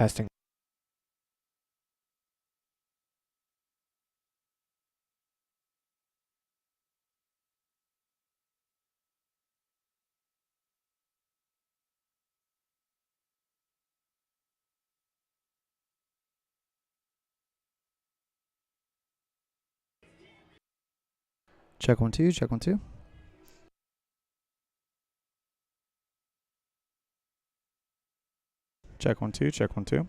Testing. Check 1 2. Check 1 2. Check 1 2. Check 1 2.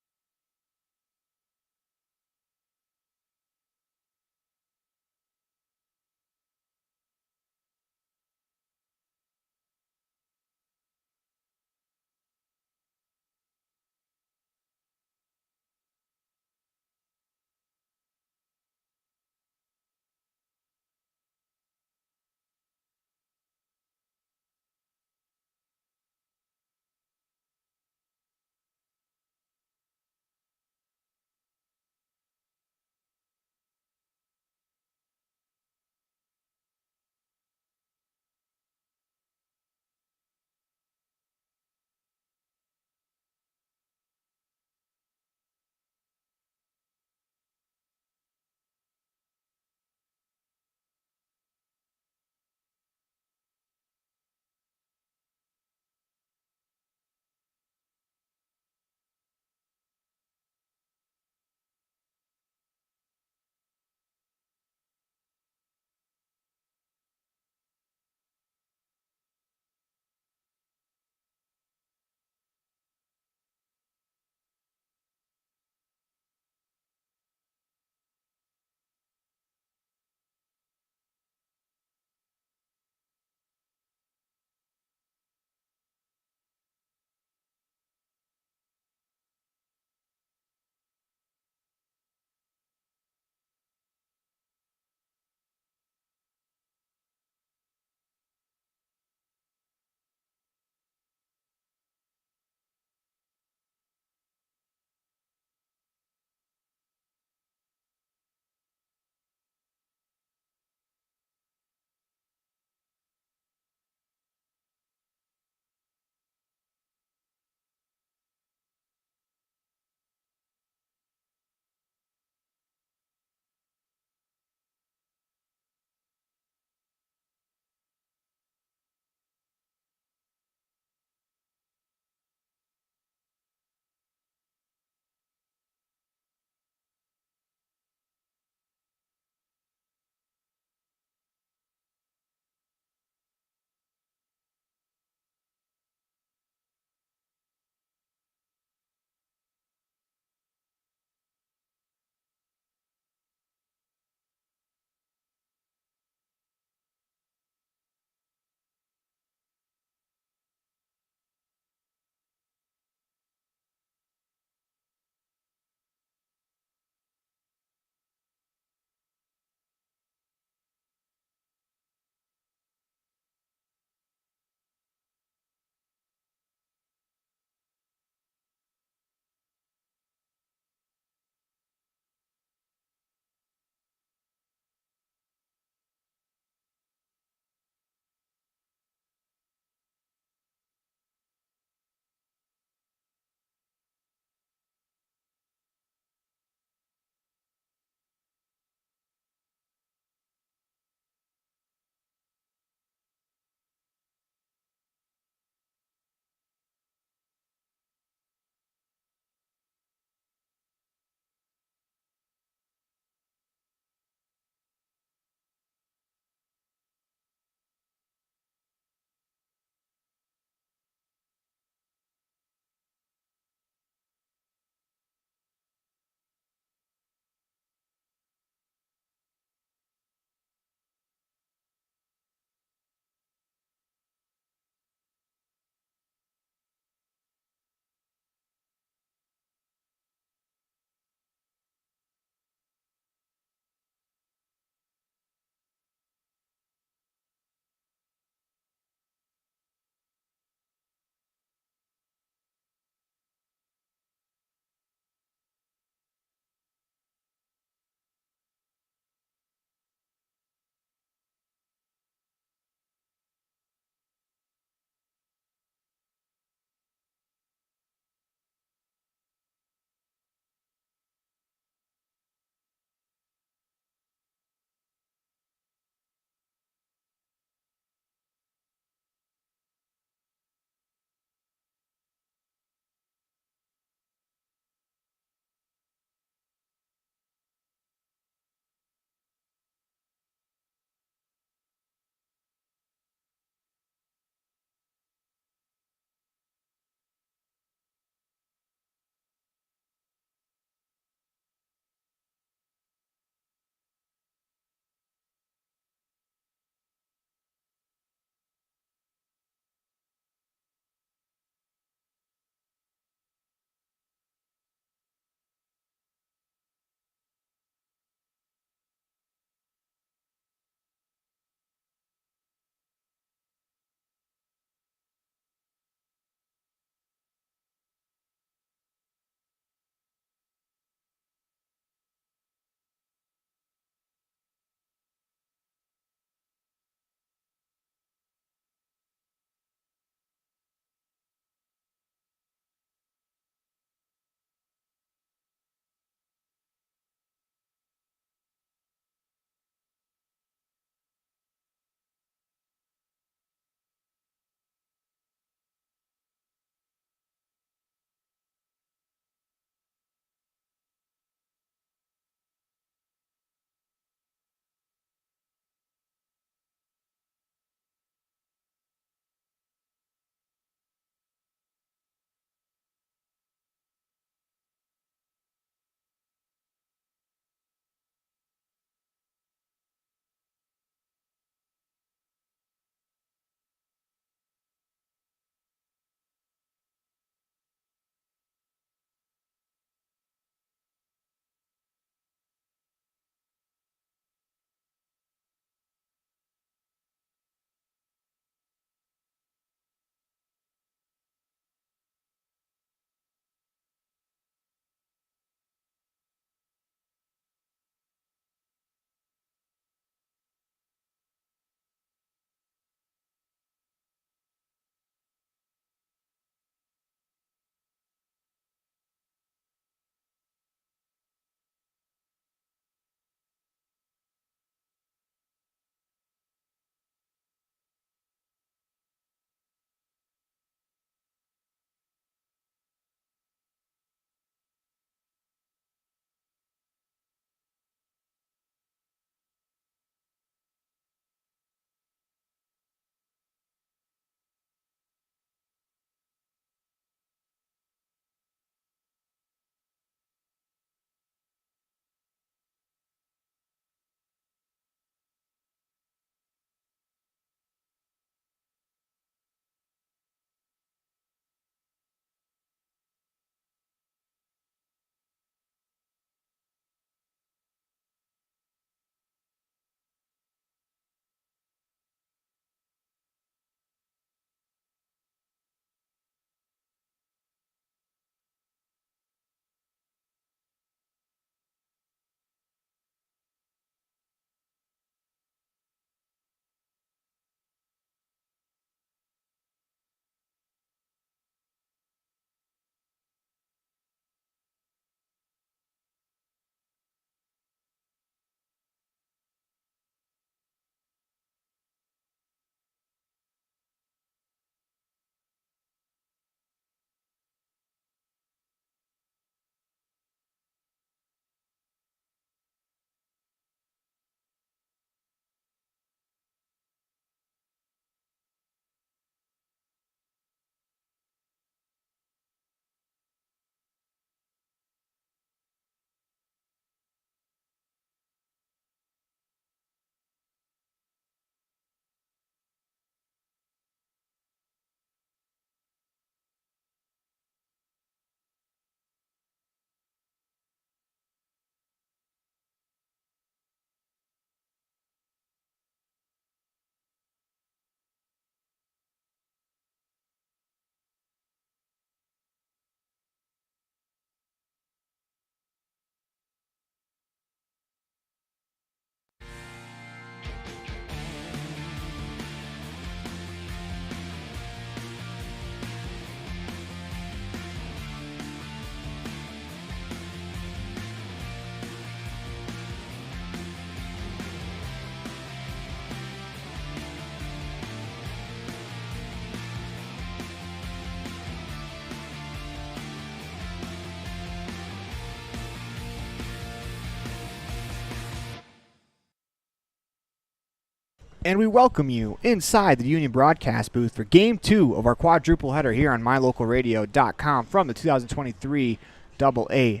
And we welcome you inside the Union broadcast booth for Game 2 of our quadruple header here on MyLocalRadio.com from the 2023 AA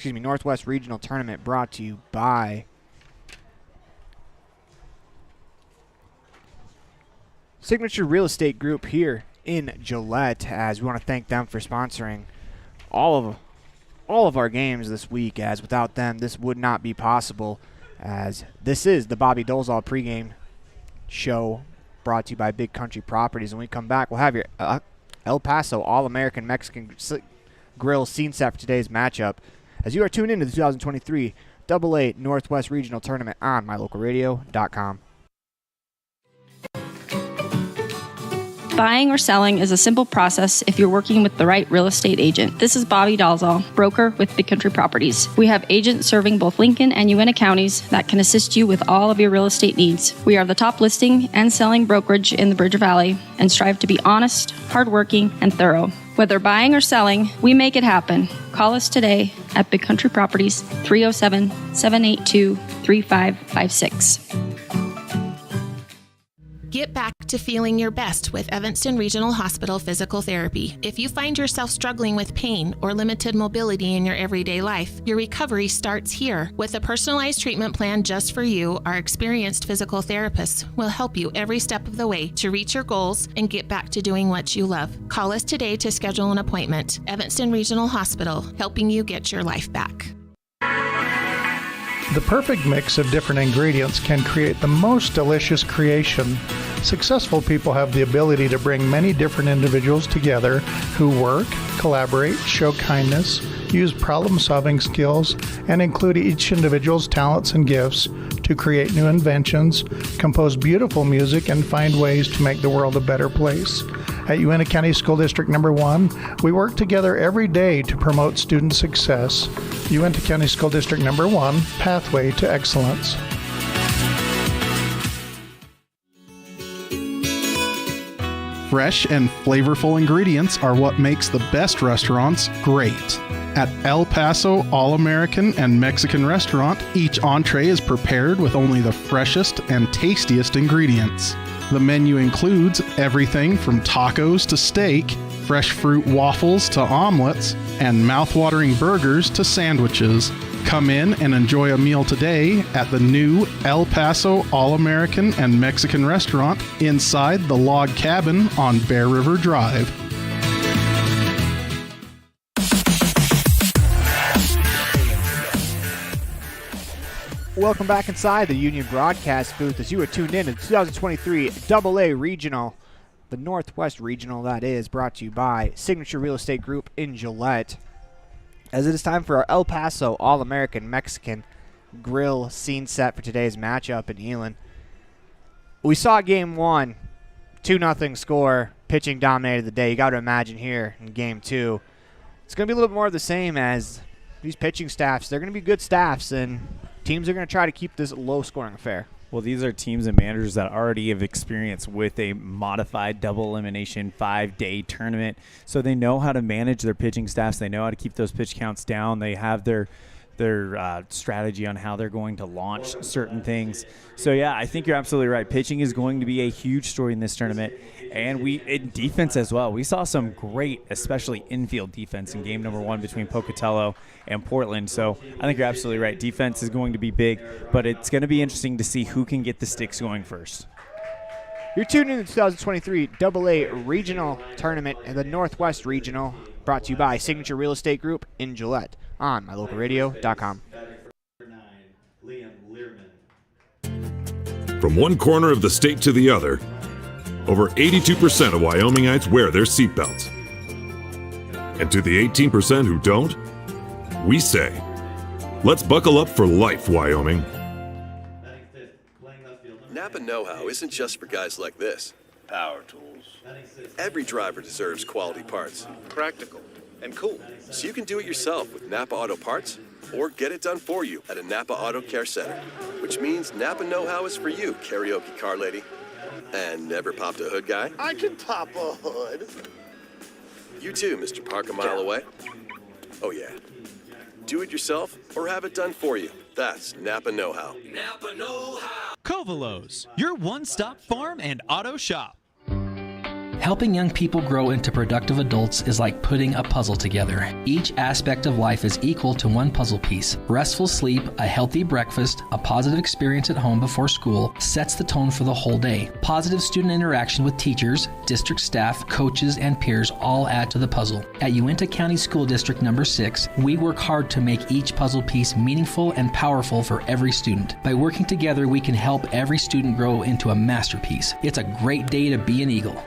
Northwest Regional Tournament, brought to you by Signature Real Estate Group here in Gillette, as we want to thank them for sponsoring all of our games this week, as without them this would not be possible, as this is the Bobby Dolezal pregame show brought to you by Big Country Properties. When we come back, we'll have your El Paso All-American Mexican Grill scene set for today's matchup, as you are tuned into the 2023 AA Northwest Regional Tournament on MyLocalRadio.com. Buying or selling is a simple process if you're working with the right real estate agent. This is Bobby Dolezal, broker with Big Country Properties. We have agents serving both Lincoln and Uintah counties that can assist you with all of your real estate needs. We are the top listing and selling brokerage in the Bridger Valley and strive to be honest, hardworking, and thorough. Whether buying or selling, we make it happen. Call us today at Big Country Properties, 307-782-3556. Get back to feeling your best with Evanston Regional Hospital Physical Therapy. If you find yourself struggling with pain or limited mobility in your everyday life, your recovery starts here. With a personalized treatment plan just for you, our experienced physical therapists will help you every step of the way to reach your goals and get back to doing what you love. Call us today to schedule an appointment. Evanston Regional Hospital, helping you get your life back. The perfect mix of different ingredients can create the most delicious creation. Successful people have the ability to bring many different individuals together who work, collaborate, show kindness, use problem-solving skills, and include each individual's talents and gifts to create new inventions, compose beautiful music, and find ways to make the world a better place. At Uintah County School District Number 1, we work together every day to promote student success. Uintah County School District Number 1, Pathway to Excellence. Fresh and flavorful ingredients are what makes the best restaurants great. At El Paso All-American and Mexican Restaurant, each entree is prepared with only the freshest and tastiest ingredients. The menu includes everything from tacos to steak, fresh fruit waffles to omelets, and mouth-watering burgers to sandwiches. Come in and enjoy a meal today at the new El Paso All-American and Mexican Restaurant inside the Log Cabin on Bear River Drive. Welcome back inside the Union broadcast booth as you are tuned in to the 2023 AA Regional, the Northwest Regional, that is, brought to you by Signature Real Estate Group in Gillette. As it is time for our El Paso All-American Mexican Grill scene set for today's matchup in Elan. We saw Game 1, 2-0 score, pitching dominated the day. You got to imagine here in Game 2, it's going to be a little bit more of the same, as these pitching staffs, they're going to be good staffs, and teams are going to try to keep this a low-scoring affair. Well, these are teams and managers that already have experience with a modified double elimination 5-day tournament, so they know how to manage their pitching staffs. They know how to keep those pitch counts down. They have their strategy on how they're going to launch certain things. So, yeah, I think you're absolutely right. Pitching is going to be a huge story in this tournament, and in defense as well. We saw some great, especially infield defense in game number 1 between Pocatello and Portland. So I think you're absolutely right. Defense is going to be big, but it's going to be interesting to see who can get the sticks going first. You're tuned in to the 2023 AA Regional Tournament and the Northwest Regional, brought to you by Signature Real Estate Group in Gillette on MyLocalRadio.com. From one corner of the state to the other, over 82% of Wyomingites wear their seatbelts. And to the 18% who don't, we say, let's buckle up for life, Wyoming. Napa know-how isn't just for guys like this. Power tools. Every driver deserves quality parts. Practical and cool. So you can do it yourself with Napa Auto Parts, or get it done for you at a Napa Auto Care Center. Which means Napa know-how is for you, karaoke car lady. And never popped a hood guy? I can pop a hood. You too, Mr. Park a mile away. Oh yeah. Do it yourself or have it done for you. That's Napa know-how. Napa know-how. Covalos, your one-stop farm and auto shop. Helping young people grow into productive adults is like putting a puzzle together. Each aspect of life is equal to one puzzle piece. Restful sleep, a healthy breakfast, a positive experience at home before school sets the tone for the whole day. Positive student interaction with teachers, district staff, coaches, and peers all add to the puzzle. At Uinta County School District Number 6, we work hard to make each puzzle piece meaningful and powerful for every student. By working together, we can help every student grow into a masterpiece. It's a great day to be an Eagle.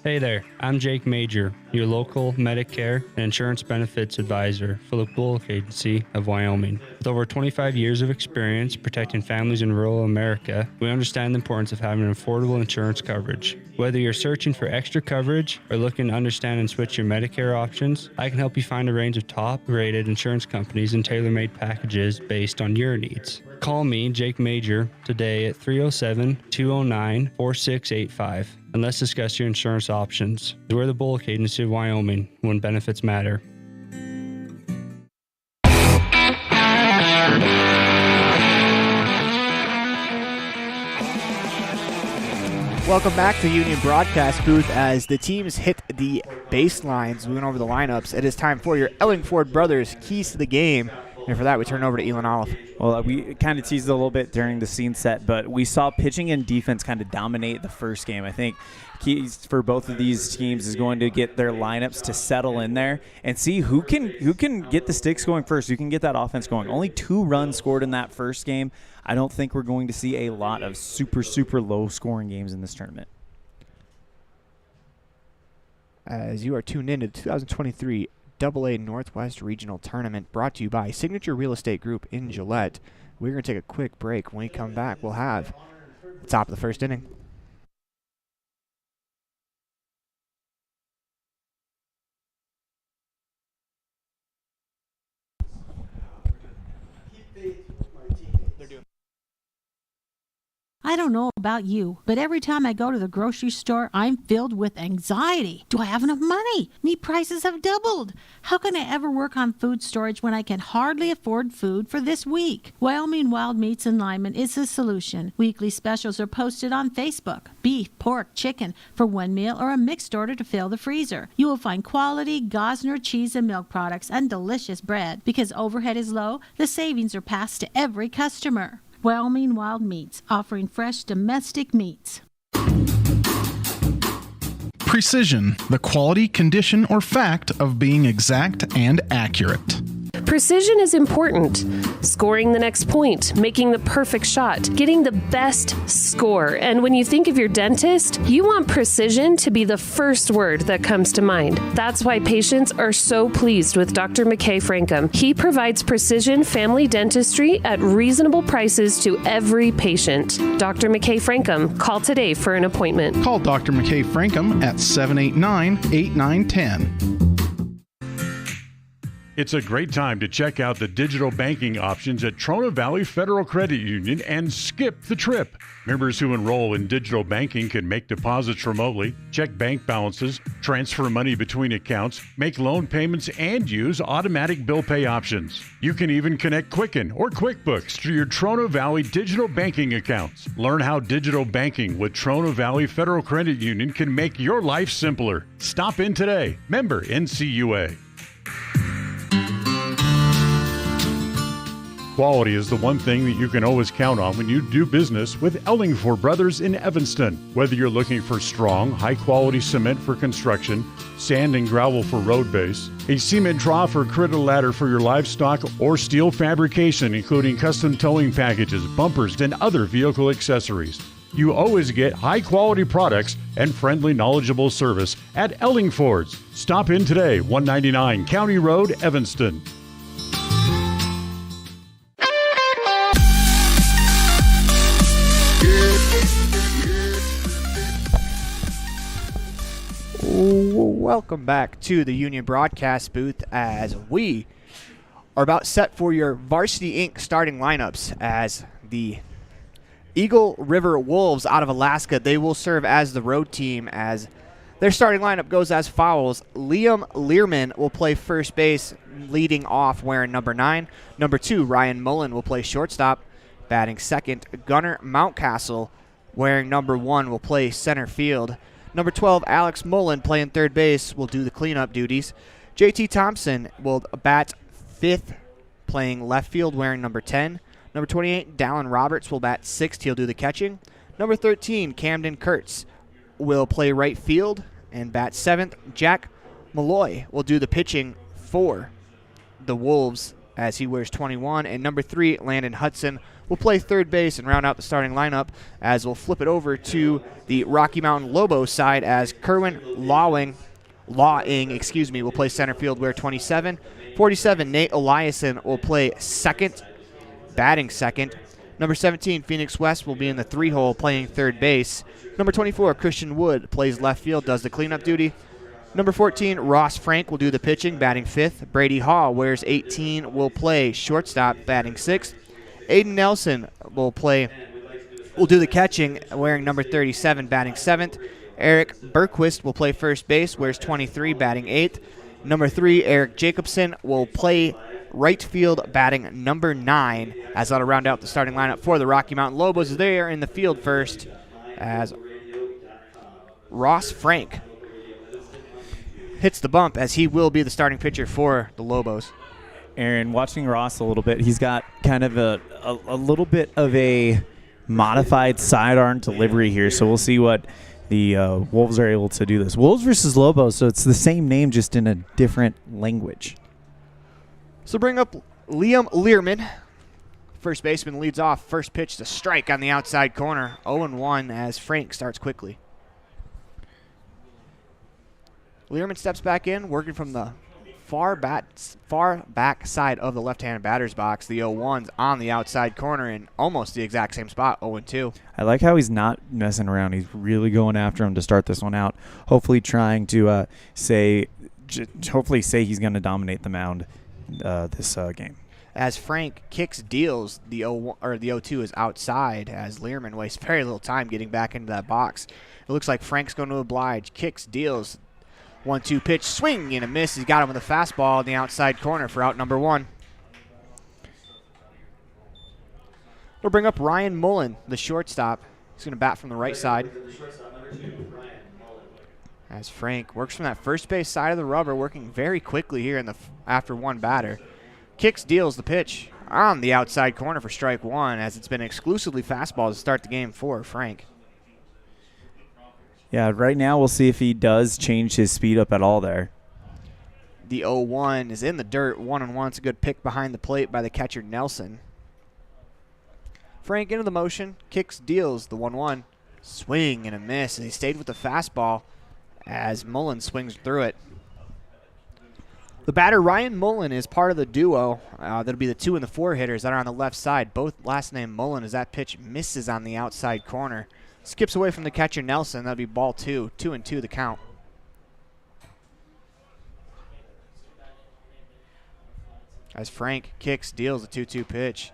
Hey there, I'm Jake Major, your local Medicare and insurance benefits advisor for the Bullock Agency of Wyoming. With over 25 years of experience protecting families in rural America, we understand the importance of having affordable insurance coverage. Whether you're searching for extra coverage or looking to understand and switch your Medicare options, I can help you find a range of top-rated insurance companies and tailor-made packages based on your needs. Call me, Jake Major, today at 307-209-4685. And let's discuss your insurance options. We're the Bullock Agency of Wyoming, when benefits matter. Welcome back to Union Broadcast Booth. As the teams hit the baselines, we went over the lineups. It is time for your Ellingford Brothers keys to the game. And for that, we turn over to Elan Olliff. Well, we kind of teased it a little bit during the scene set, but we saw pitching and defense kind of dominate the first game. I think keys for both of these teams is going to get their lineups to settle in there and see who can get the sticks going first, who can get that offense going. Only 2 runs scored in that first game. I don't think we're going to see a lot of super, super low-scoring games in this tournament. As you are tuned in to 2023 AA Northwest Regional Tournament, brought to you by Signature Real Estate Group in Gillette. We're going to take a quick break. When we come back, we'll have the top of the first inning. I don't know about you, but every time I go to the grocery store, I'm filled with anxiety. Do I have enough money? Meat prices have doubled. How can I ever work on food storage when I can hardly afford food for this week? Wyoming Wild Meats in Lyman is the solution. Weekly specials are posted on Facebook. Beef, pork, chicken for one meal or a mixed order to fill the freezer. You will find quality Gosner cheese and milk products and delicious bread. Because overhead is low, the savings are passed to every customer. Wyoming Wild Meats, offering fresh domestic meats. Precision, the quality, condition, or fact of being exact and accurate. Precision is important. Scoring the next point, making the perfect shot, getting the best score. And when you think of your dentist, you want precision to be the first word that comes to mind. That's why patients are so pleased with Dr. McKay Frankum. He provides precision family dentistry at reasonable prices to every patient. Dr. McKay Frankum, call today for an appointment. Call Dr. McKay Frankum at 789-8910. It's a great time to check out the digital banking options at Trona Valley Federal Credit Union and skip the trip. Members who enroll in digital banking can make deposits remotely, check bank balances, transfer money between accounts, make loan payments, and use automatic bill pay options. You can even connect Quicken or QuickBooks to your Trona Valley digital banking accounts. Learn how digital banking with Trona Valley Federal Credit Union can make your life simpler. Stop in today. Member NCUA. Quality is the one thing that you can always count on when you do business with Ellingford Brothers in Evanston. Whether you're looking for strong, high-quality cement for construction, sand and gravel for road base, a cement trough or critter ladder for your livestock, or steel fabrication including custom towing packages, bumpers, and other vehicle accessories, you always get high-quality products and friendly, knowledgeable service at Ellingford's. Stop in today, 199 County Road, Evanston. Welcome back to the Union Broadcast Booth as we are about set for your Varsity Inc. starting lineups as the Eagle River Wolves out of Alaska. They will serve as the road team as their starting lineup goes as follows. Liam Learman will play first base, leading off wearing number 9. Number 2, Ryan Mullen will play shortstop. batting second. Gunnar Mountcastle, wearing number 1, will play center field. Number 12, Alex Mullen, playing third base, will do the cleanup duties. JT Thompson will bat fifth, playing left field, wearing number 10. Number 28, Dallin Roberts, will bat sixth. He'll do the catching. Number 13, Camden Kurtz, will play right field and bat seventh. Jack Malloy will do the pitching for the Wolves as he wears 21. And number 3, Landon Hudson, will play third base and round out the starting lineup, as we'll flip it over to the Rocky Mountain Lobos side as Kerwin Lawing, will play center field, wear 27. 47, Nate Eliason, will play second, batting second. Number 17, Phoenix West, will be in the 3-hole, playing third base. Number 24, Christian Wood, plays left field, does the cleanup duty. Number 14, Ross Frank, will do the pitching, batting fifth. Brady Hall, wears 18, will play shortstop, batting sixth. Aiden Nelson will do the catching, wearing number 37, batting seventh. Eric Berquist will play first base, wears 23, batting eighth. Number 3, Eric Jacobson, will play right field, batting number 9, as that'll round out the starting lineup for the Rocky Mountain Lobos. They are in the field first as Ross Frank hits the bump, as he will be the starting pitcher for the Lobos. Aaron, watching Ross a little bit, he's got kind of a little bit of a modified sidearm delivery here, so we'll see what the Wolves are able to do this. Wolves versus Lobos, so it's the same name, just in a different language. So bring up Liam Learman. First baseman leads off. First pitch to strike on the outside corner. 0-1 as Frank starts quickly. Learman steps back in, working from the far back side of the left-handed batter's box. The 0-1's on the outside corner in almost the exact same spot, 0-2. I like how he's not messing around. He's really going after him to start this one out. Hopefully trying to say he's going to dominate the mound this game. As Frank kicks, deals, the 0-2 is outside, as Learman wastes very little time getting back into that box. It looks like Frank's going to oblige. Kicks, deals. 1-2 pitch, swing and a miss. He's got him with a fastball in the outside corner for out number 1. We'll bring up Ryan Mullen, the shortstop. He's going to bat from the right side. As Frank works from that first base side of the rubber, working very quickly here in the after one batter. Kicks, deals the pitch on the outside corner for strike 1, as it's been exclusively fastball to start the game for Frank. Yeah, right now we'll see if he does change his speed up at all there. The 0-1 is in the dirt. 1-1. It's a good pick behind the plate by the catcher, Nelson. Frank into the motion. Kicks, deals the 1-1. Swing and a miss. And he stayed with the fastball as Mullen swings through it. The batter, Ryan Mullen, is part of the duo. That'll be the 2 and the 4 hitters that are on the left side. Both last name Mullen, as that pitch misses on the outside corner. Skips away from the catcher, Nelson. That'll be ball 2. 2-2 the count. As Frank kicks, deals a 2-2 pitch.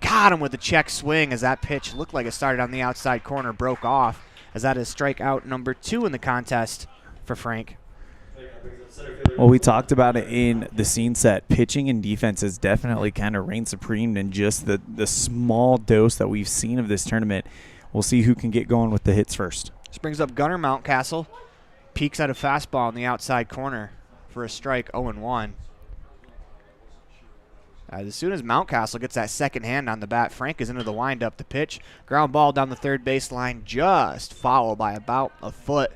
Got him with the check swing, as that pitch looked like it started on the outside corner, broke off, as that is strikeout number 2 in the contest for Frank. Well, we talked about it in the scene set. Pitching and defense has definitely kind of reigned supreme in just the small dose that we've seen of this tournament. We'll see who can get going with the hits first. This brings up Gunnar Mountcastle. Peeks at a fastball in the outside corner for a strike, 0-1. As soon as Mountcastle gets that second hand on the bat, Frank is into the windup. The pitch, ground ball down the third baseline, just fouled by about a foot.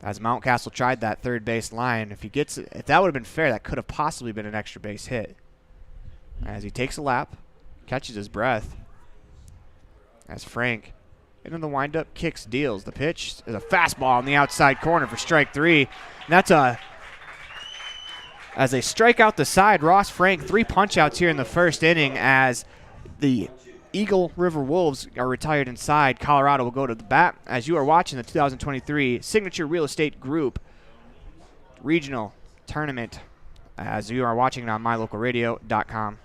As Mountcastle tried that third base line, if that would have been fair, that could have possibly been an extra base hit. As he takes a lap, catches his breath. As Frank into the windup, kicks, deals. The pitch is a fastball on the outside corner for strike 3. And that's as they strike out the side, Ross Frank, 3 punch-outs here in the first inning as the Eagle River Wolves are retired inside. Colorado will go to the bat as you are watching the 2023 Signature Real Estate Group Regional Tournament as you are watching it on mylocalradio.com.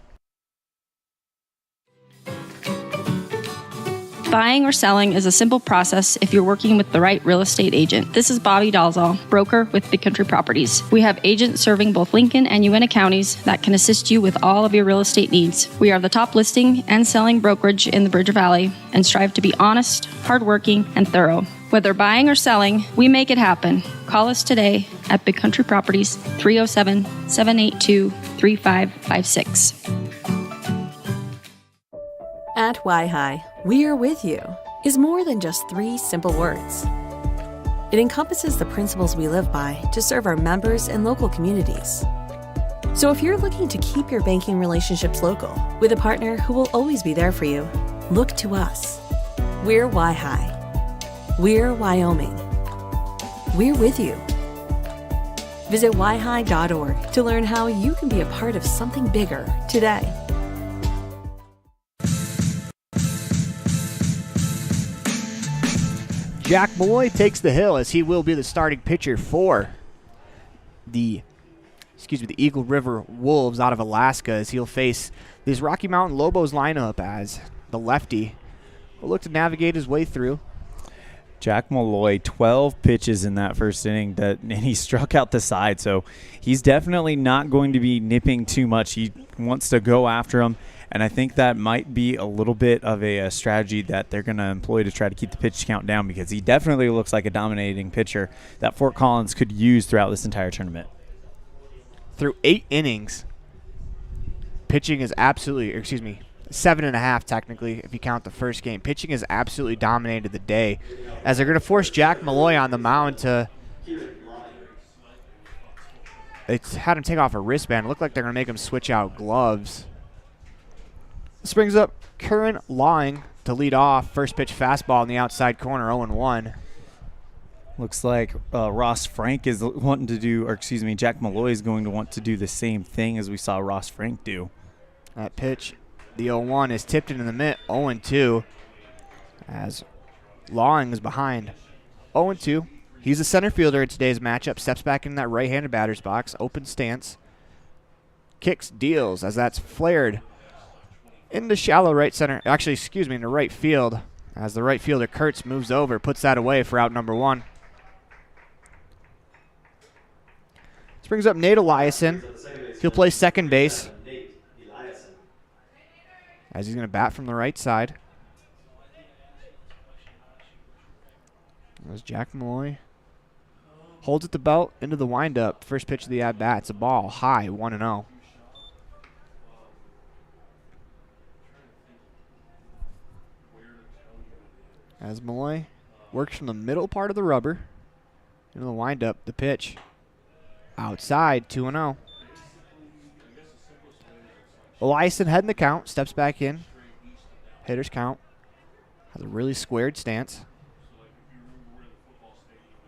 Buying or selling is a simple process if you're working with the right real estate agent. This is Bobby Dalzall, broker with Big Country Properties. We have agents serving both Lincoln and Uintah counties that can assist you with all of your real estate needs. We are the top listing and selling brokerage in the Bridger Valley and strive to be honest, hardworking, and thorough. Whether buying or selling, we make it happen. Call us today at Big Country Properties, 307-782-3556. At Y-Hi, we are with you is more than just 3 simple words. It encompasses the principles we live by to serve our members and local communities. So if you're looking to keep your banking relationships local with a partner who will always be there for you, look to us. We're Y-Hi. We're Wyoming. We're with you. Visit yhi.org to learn how you can be a part of something bigger today. Jack Malloy takes the hill as he will be the starting pitcher for the Eagle River Wolves out of Alaska, as he'll face this Rocky Mountain Lobos lineup as the lefty will look to navigate his way through. Jack Malloy, 12 pitches in that first inning, and he struck out the side, so he's definitely not going to be nipping too much. He wants to go after him, and I think that might be a little bit of a strategy that they're going to employ to try to keep the pitch count down, because he definitely looks like a dominating pitcher that Fort Collins could use throughout this entire tournament. Through 8 innings, pitching is absolutely, 7.5 technically if you count the first game. Pitching has absolutely dominated the day, as they're going to force Jack Malloy on the mound to. It's had him take off a wristband. It looked like they're going to make him switch out gloves. This brings up Curran Lawing to lead off. First pitch fastball in the outside corner, 0-1. Looks like Ross Frank is wanting to do, Jack Malloy is going to want to do the same thing as we saw Ross Frank do. That pitch, the 0-1, is tipped into the mitt, 0-2, as Lawing is behind. 0-2. He's a center fielder in today's matchup. Steps back in that right-handed batter's box. Open stance. Kicks, deals, as that's flared into shallow right center. In the right field, as the right fielder Kurtz moves over, puts that away for out number 1. This brings up Nate Eliason. He'll play second base, as he's going to bat from the right side. As Jack Malloy holds at the belt into the windup. First pitch of the at-bat. It's a ball high, 1-0. As Malloy works from the middle part of the rubber into the windup, the pitch outside, 2-0. Eliason heading the count, steps back in. Hitter's count. Has a really squared stance.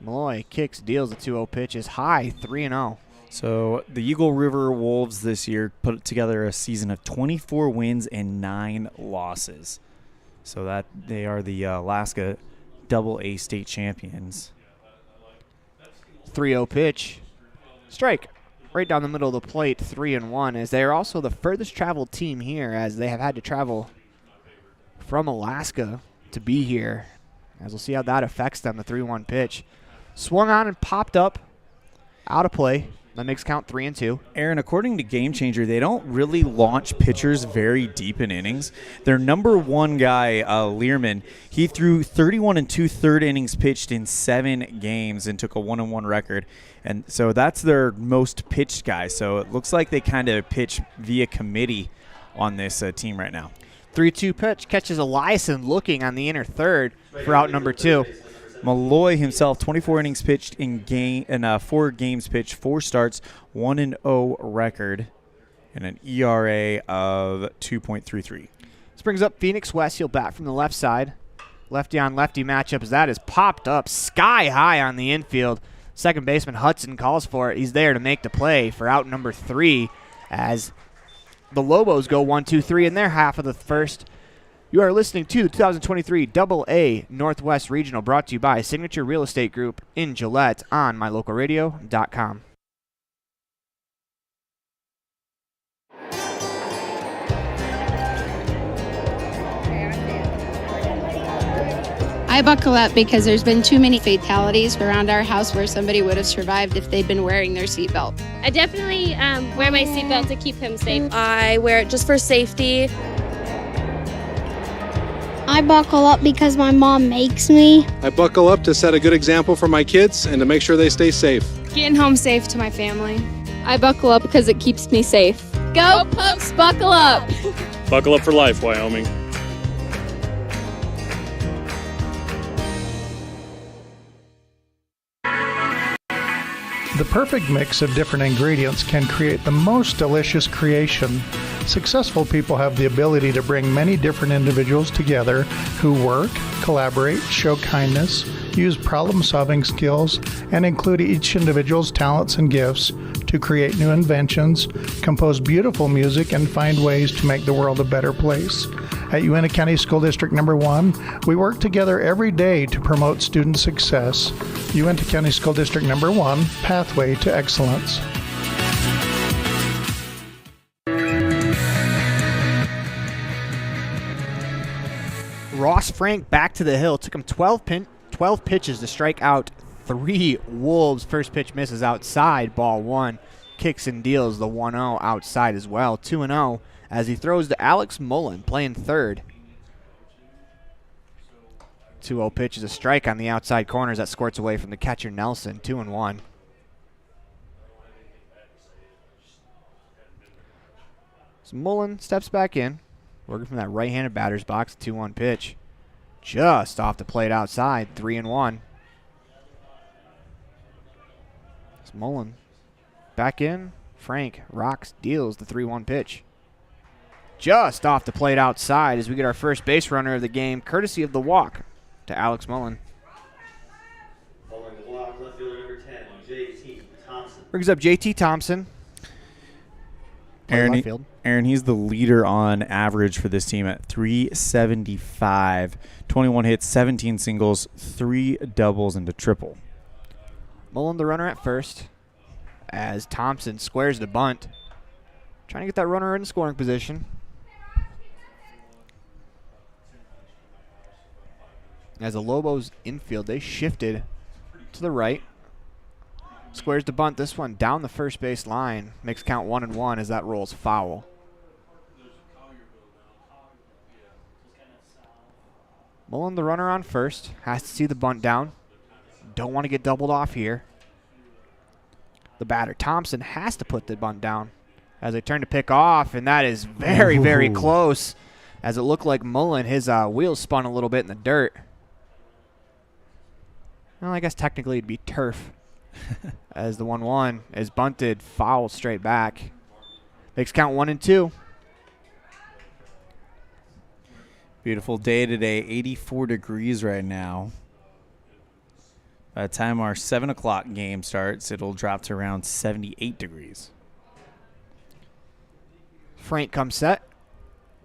Malloy kicks, deals the 2-0 pitch, is high, 3-0. So the Eagle River Wolves this year put together a season of 24 wins and 9 losses. So that they are the Alaska AA state champions. 3-0 pitch. Strike. Right down the middle of the plate, 3-1, as they are also the furthest traveled team here, as they have had to travel from Alaska to be here. As we'll see how that affects them, the 3-1 pitch. Swung on and popped up, out of play. That makes count 3-2. Aaron, according to Game Changer, they don't really launch pitchers very deep in innings. Their number 1 guy, Learman, he threw 31 2/3 innings pitched in 7 games and took a 1-1 record. And so that's their most pitched guy. So it looks like they kind of pitch via committee on this team right now. 3-2 pitch catches Eliason looking on the inner third for out number 2. Malloy himself, 24 innings pitched in 4 games pitched, 4 starts, 1-0 record, and an ERA of 2.33. This brings up Phoenix West. He'll bat from the left side. Lefty on lefty matchup, as that is popped up sky high on the infield. Second baseman Hudson calls for it. He's there to make the play for out number 3, as the Lobos go 1-2-3 in their half of the first. You are listening to the 2023 AA Northwest Regional, brought to you by Signature Real Estate Group in Gillette on mylocalradio.com. I buckle up because there's been too many fatalities around our house where somebody would have survived if they'd been wearing their seatbelt. I definitely wear my seatbelt to keep him safe. I wear it just for safety. I buckle up because my mom makes me. I buckle up to set a good example for my kids and to make sure they stay safe. Getting home safe to my family. I buckle up because it keeps me safe. Go Pups, buckle up! Buckle up for life, Wyoming. The perfect mix of different ingredients can create the most delicious creation. Successful people have the ability to bring many different individuals together who work, collaborate, show kindness, use problem-solving skills, and include each individual's talents and gifts to create new inventions, compose beautiful music, and find ways to make the world a better place. At Uintah County School District Number 1, we work together every day to promote student success. Uintah County School District Number 1, Pathway to Excellence. Ross Frank back to the hill. Took him 12 pitches to strike out 3 Wolves. First pitch misses outside, ball 1. Kicks and deals the 1-0 outside as well. 2-0 as he throws to Alex Mullen, playing third. 2-0 pitch is a strike on the outside corners that squirts away from the catcher Nelson. 2-1. So Mullen steps back in, working from that right-handed batter's box. 2-1 pitch. Just off the plate outside. 3-1. So Mullen back in. Frank rocks, deals the 3-1 pitch. Just off the plate outside as we get our first base runner of the game, courtesy of the walk to Alex Mullen. Following the walk, left fielder number 10, J.T. Thompson. Brings up J.T. Thompson. Aaron, he's the leader on average for this team at 375. 21 hits, 17 singles, 3 doubles, and a triple. Mullen, the runner at first, as Thompson squares the bunt. Trying to get that runner in scoring position. As the Lobos infield, they shifted to the right. Squares the bunt. This one down the first base line. Makes count 1-1 as that rolls foul. Mullen, the runner on first, has to see the bunt down. Don't want to get doubled off here. The batter, Thompson, has to put the bunt down as they turn to pick off, and that is very, very close as it looked like Mullen, his wheels spun a little bit in the dirt. Well, I guess technically it'd be turf as the 1-1 is bunted, foul straight back. Makes count 1-2. Beautiful day today, 84 degrees right now. By the time our 7 o'clock game starts, it'll drop to around 78 degrees. Frank comes set.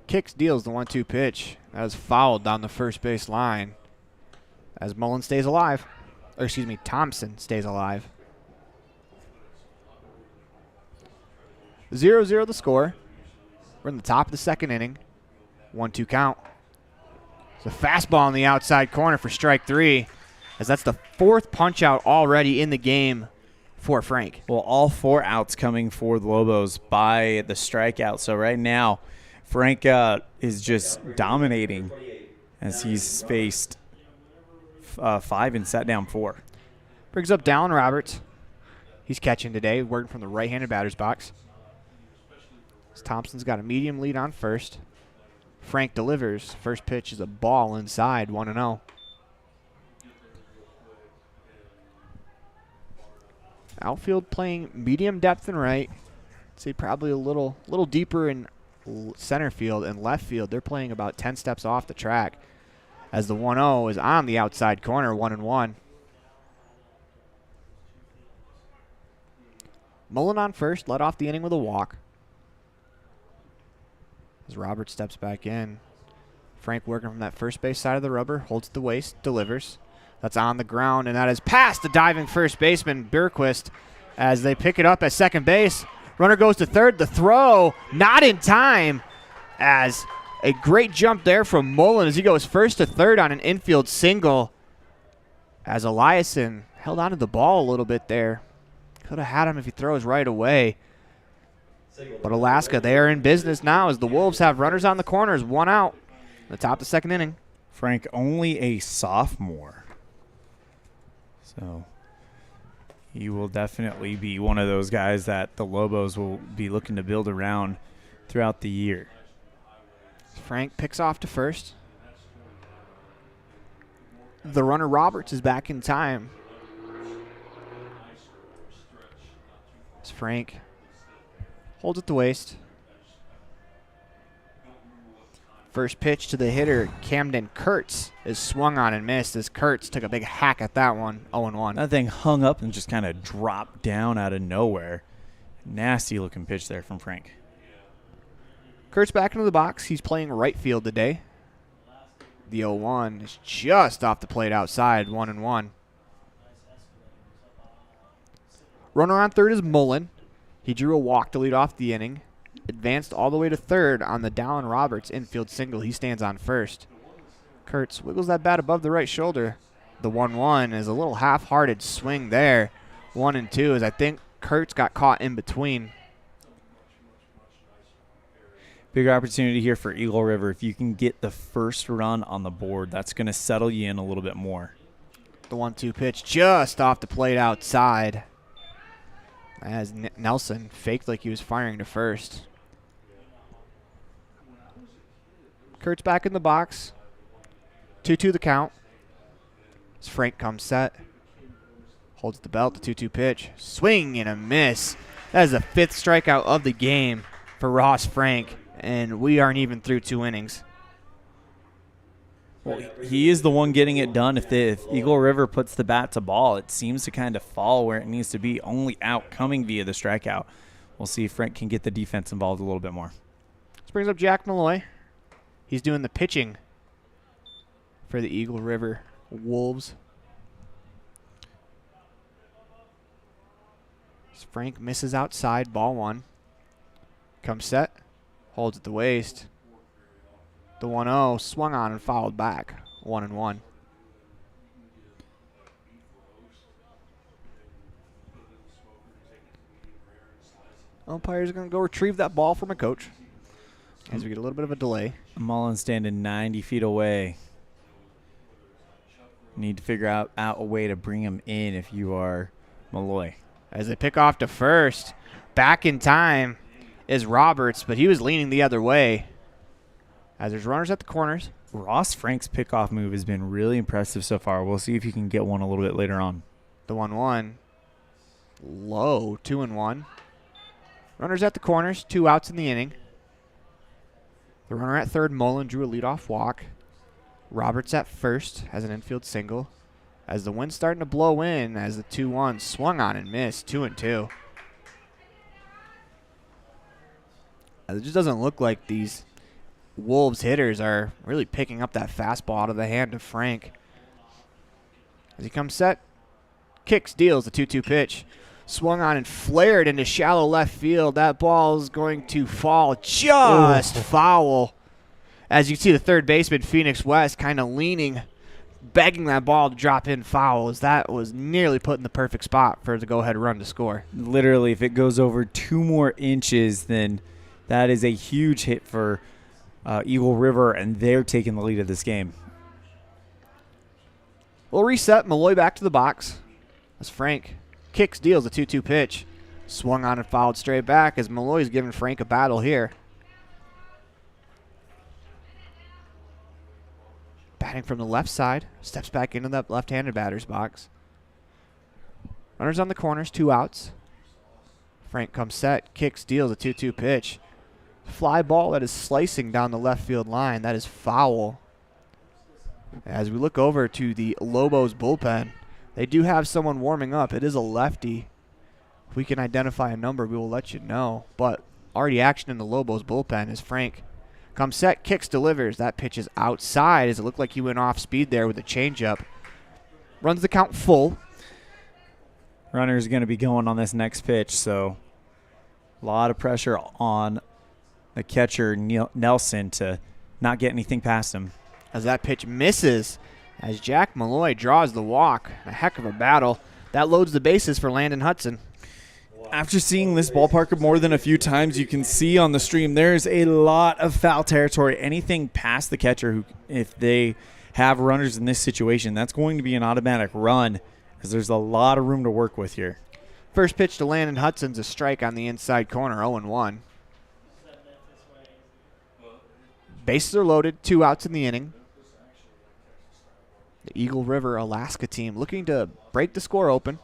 Kicks, deals the 1-2 pitch. That was fouled down the first base line as Mullen stays alive. Or excuse me, Thompson stays alive. 0-0 the score. We're in the top of the second inning. 1-2 count. It's a fastball on the outside corner for strike 3, as that's the 4th punch out already in the game for Frank. Well, all 4 outs coming for the Lobos by the strikeout. So right now, Frank is just dominating as he's faced 5 and sat down 4. Brings up Dallin Roberts. He's catching today, working from the right-handed batter's box. Thompson's got a medium lead on first. Frank delivers. First pitch is a ball inside, 1-0. Outfield playing medium depth and right. I'd say probably a little deeper in center field and left field. They're playing about 10 steps off the track as the 1-0 is on the outside corner, 1-1. Mullen on first, led off the inning with a walk. As Robert steps back in. Frank working from that first base side of the rubber, holds the waist, delivers. That's on the ground, and that is past the diving first baseman, Bierquist, as they pick it up at second base. Runner goes to third. The throw, not in time, as A great jump there from Mullen as he goes first to third on an infield single. As Eliason held onto the ball a little bit there. Could have had him if he throws right away. But Alaska, they are in business now as the Wolves have runners on the corners, 1 out. The top of the second inning. Frank, only a sophomore. So he will definitely be one of those guys that the Lobos will be looking to build around throughout the year. Frank picks off to first. The runner Roberts is back in time. As Frank holds at the waist. First pitch to the hitter, Camden Kurtz, is swung on and missed as Kurtz took a big hack at that one, 0-1. That thing hung up and just kind of dropped down out of nowhere. Nasty looking pitch there from Frank. Kurtz back into the box. He's playing right field today. The 0-1 is just off the plate outside, 1-1. Runner on third is Mullen. He drew a walk to lead off the inning. Advanced all the way to third on the Dallin Roberts infield single. He stands on first. Kurtz wiggles that bat above the right shoulder. The 1-1 is a little half-hearted swing there. 1-2 as I think Kurtz got caught in between. Big opportunity here for Eagle River. If you can get the first run on the board, that's going to settle you in a little bit more. The 1-2 pitch just off the plate outside. As Nelson faked like he was firing to first. Kurtz back in the box. 2-2 the count. As Frank comes set. Holds the belt, the 2-2 pitch. Swing and a miss. That is the 5th strikeout of the game for Ross Frank. And we aren't even through 2 innings. Well, he is the one getting it done. If Eagle River puts the bat to ball, it seems to kind of fall where it needs to be, only out coming via the strikeout. We'll see if Frank can get the defense involved a little bit more. This brings up Jack Malloy. He's doing the pitching for the Eagle River Wolves. As Frank misses outside, ball 1. Comes set, holds at the waist. The 1-0 swung on and fouled back, 1-1. Umpire's going to go retrieve that ball from a coach as we get a little bit of a delay. Mullen standing 90 feet away. Need to figure out a way to bring him in if you are Malloy. As they pick off to first, back in time is Roberts, but he was leaning the other way. As there's runners at the corners. Ross Frank's pickoff move has been really impressive so far. We'll see if he can get one a little bit later on. The 1-1. Low, 2-1. Runners at the corners, 2 outs in the inning. The runner at third, Mullen, drew a leadoff walk. Roberts at first has an infield single. As the wind's starting to blow in, as the 2-1 swung on and missed, 2-2. It just doesn't look like these Wolves hitters are really picking up that fastball out of the hand of Frank. As he comes set, kicks, deals the 2-2 pitch. Swung on and flared into shallow left field. That ball is going to fall just foul. As you can see the third baseman, Phoenix West, kind of leaning, begging that ball to drop in foul, as that was nearly put in the perfect spot for the go-ahead run to score. Literally, if it goes over 2 more inches, then that is a huge hit for Eagle River, and they're taking the lead of this game. We'll reset. Malloy back to the box as Frank kicks, deals a 2-2 pitch. Swung on and fouled straight back as Malloy's giving Frank a battle here. Batting from the left side. Steps back into that left-handed batter's box. Runners on the corners, 2 outs. Frank comes set, kicks, deals a 2-2 pitch. Fly ball that is slicing down the left field line. That is foul. As we look over to the Lobos bullpen, they do have someone warming up. It is a lefty. If we can identify a number, we will let you know. But already action in the Lobos bullpen is Frank. Comes set, kicks, delivers. That pitch is outside as it looked like he went off speed there with a changeup. Runs the count full. Runner's going to be going on this next pitch, so a lot of pressure on the catcher, Nelson, to not get anything past him. As that pitch misses, as Jack Malloy draws the walk. A heck of a battle. That loads the bases for Landon Hudson. After seeing this ballpark more than a few times, you can see on the stream there's a lot of foul territory. Anything past the catcher, who, if they have runners in this situation, that's going to be an automatic run, because there's a lot of room to work with here. First pitch to Landon Hudson's a strike on the inside corner, 0-1. Bases are loaded, 2 outs in the inning. The Eagle River, Alaska team looking to break the score open.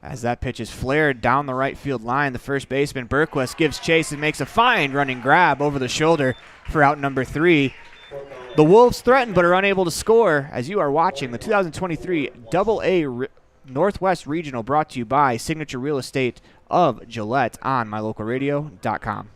As that pitch is flared down the right field line, the first baseman, Berquist, gives chase and makes a fine running grab over the shoulder for out number 3. The Wolves threaten but are unable to score as you are watching the 2023 AA Northwest Regional, brought to you by Signature Real Estate of Gillette on mylocalradio.com.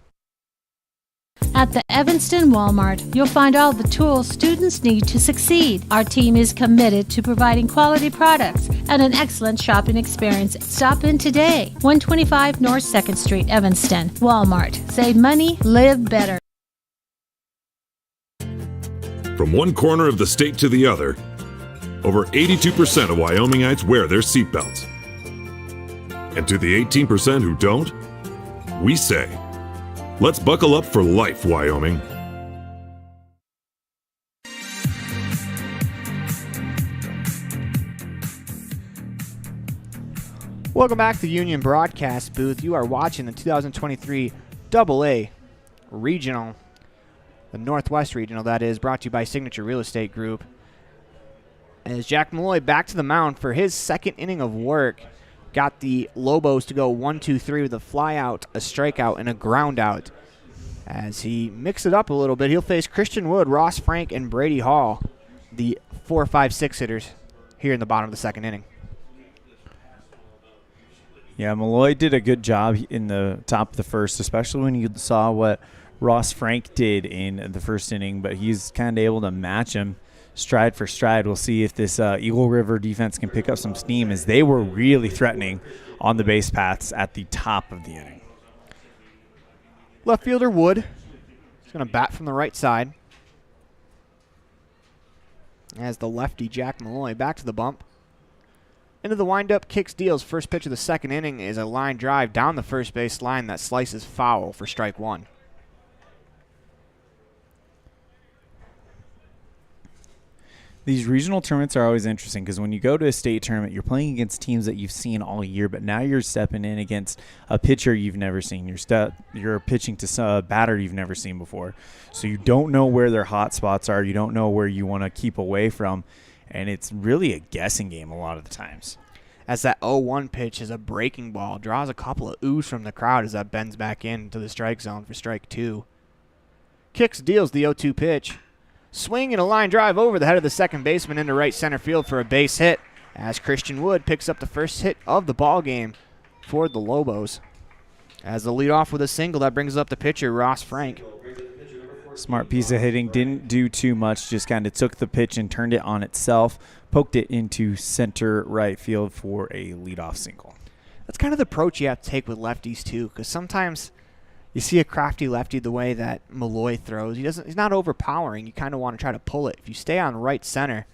At the Evanston Walmart, you'll find all the tools students need to succeed. Our team is committed to providing quality products and an excellent shopping experience. Stop in today. 125 North 2nd Street, Evanston. Walmart. Save money, live better. From one corner of the state to the other, over 82% of Wyomingites wear their seatbelts. And to the 18% who don't, we say, let's buckle up for life, Wyoming. Welcome back to the Union Broadcast Booth. You are watching the 2023 AA Regional, the Northwest Regional, that is, brought to you by Signature Real Estate Group. As Jack Malloy back to the mound for his second inning of work. Got the Lobos to go 1-2-3 with a fly out, a strikeout, and a ground out. As he mixed it up a little bit, he'll face Christian Wood, Ross Frank, and Brady Hall, the 4, 5, 6 hitters here in the bottom of the second inning. Yeah, Malloy did a good job in the top of the first, especially when you saw what Ross Frank did in the first inning, but he's kind of able to match him stride for stride. We'll see if this Eagle River defense can pick up some steam, as they were really threatening on the base paths at the top of the inning. Left fielder Wood is going to bat from the right side. As the lefty Jack Malloy back to the bump. Into the windup, kicks, deals. First pitch of the second inning is a line drive down the first base line that slices foul for strike 1. These regional tournaments are always interesting, because when you go to a state tournament, you're playing against teams that you've seen all year, but now you're stepping in against a pitcher you've never seen. You're pitching to a batter you've never seen before. So you don't know where their hot spots are. You don't know where you want to keep away from, and it's really a guessing game a lot of the times. As that 0-1 pitch is a breaking ball, draws a couple of oohs from the crowd as that bends back into the strike zone for strike 2. Kicks, deals the 0-2 pitch. Swing and a line drive over the head of the second baseman into right center field for a base hit, as Christian Wood picks up the first hit of the ball game for the Lobos. As the leadoff with a single, that brings up the pitcher, Ross Frank. Smart piece of hitting, didn't do too much, just kind of took the pitch and turned it on itself, poked it into center right field for a leadoff single. That's kind of the approach you have to take with lefties too, because sometimes you see a crafty lefty the way that Malloy throws. He's not overpowering. You kind of want to try to pull it. If you stay on right center,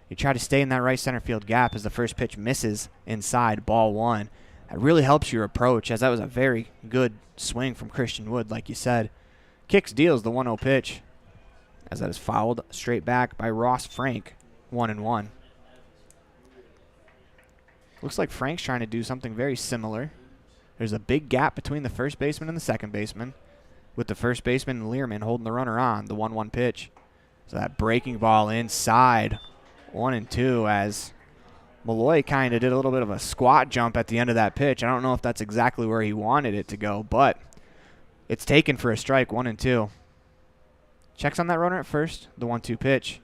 you try to stay in that right center field gap as the first pitch misses inside, ball 1. That really helps your approach, as that was a very good swing from Christian Wood, like you said. Kicks, deals the 1-0 pitch, as that is fouled straight back by Ross Frank, 1-1. Looks like Frank's trying to do something very similar. There's a big gap between the first baseman and the second baseman, with the first baseman Learman holding the runner on, the 1-1 pitch. So that breaking ball inside, 1-2, as Malloy kind of did a little bit of a squat jump at the end of that pitch. I don't know if that's exactly where he wanted it to go, but it's taken for a strike, 1-2. Checks on that runner at first, the 1-2 pitch.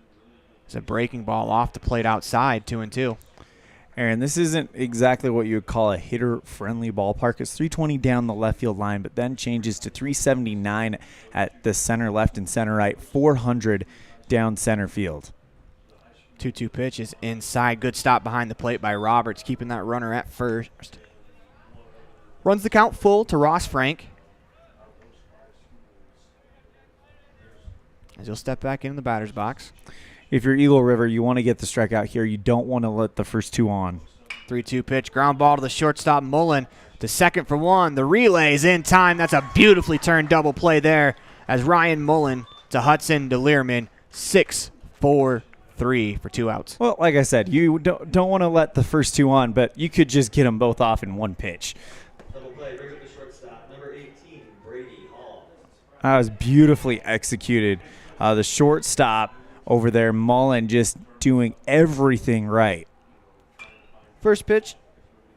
It's a breaking ball off the plate outside, 2-2. Aaron, this isn't exactly what you would call a hitter-friendly ballpark. It's 320 down the left field line, but then changes to 379 at the center left and center right, 400 down center field. 2-2 pitch is inside. Good stop behind the plate by Roberts, keeping that runner at first. Runs the count full to Ross Frank. as he'll step back in the batter's box. If you're Eagle River, you want to get the strikeout here. You don't want to let the first two on. 3-2 pitch, ground ball to the shortstop, Mullen to second for one. The relay is in time. That's a beautifully turned double play there as Ryan Mullen to Hudson to Learman. 6-4-3 for 2 outs. Well, like I said, you don't want to let the first two on, but you could just get them both off in one pitch. Double play, brings up the shortstop, number 18, Brady Hall. That was beautifully executed. The shortstop over there, Mullen, just doing everything right. First pitch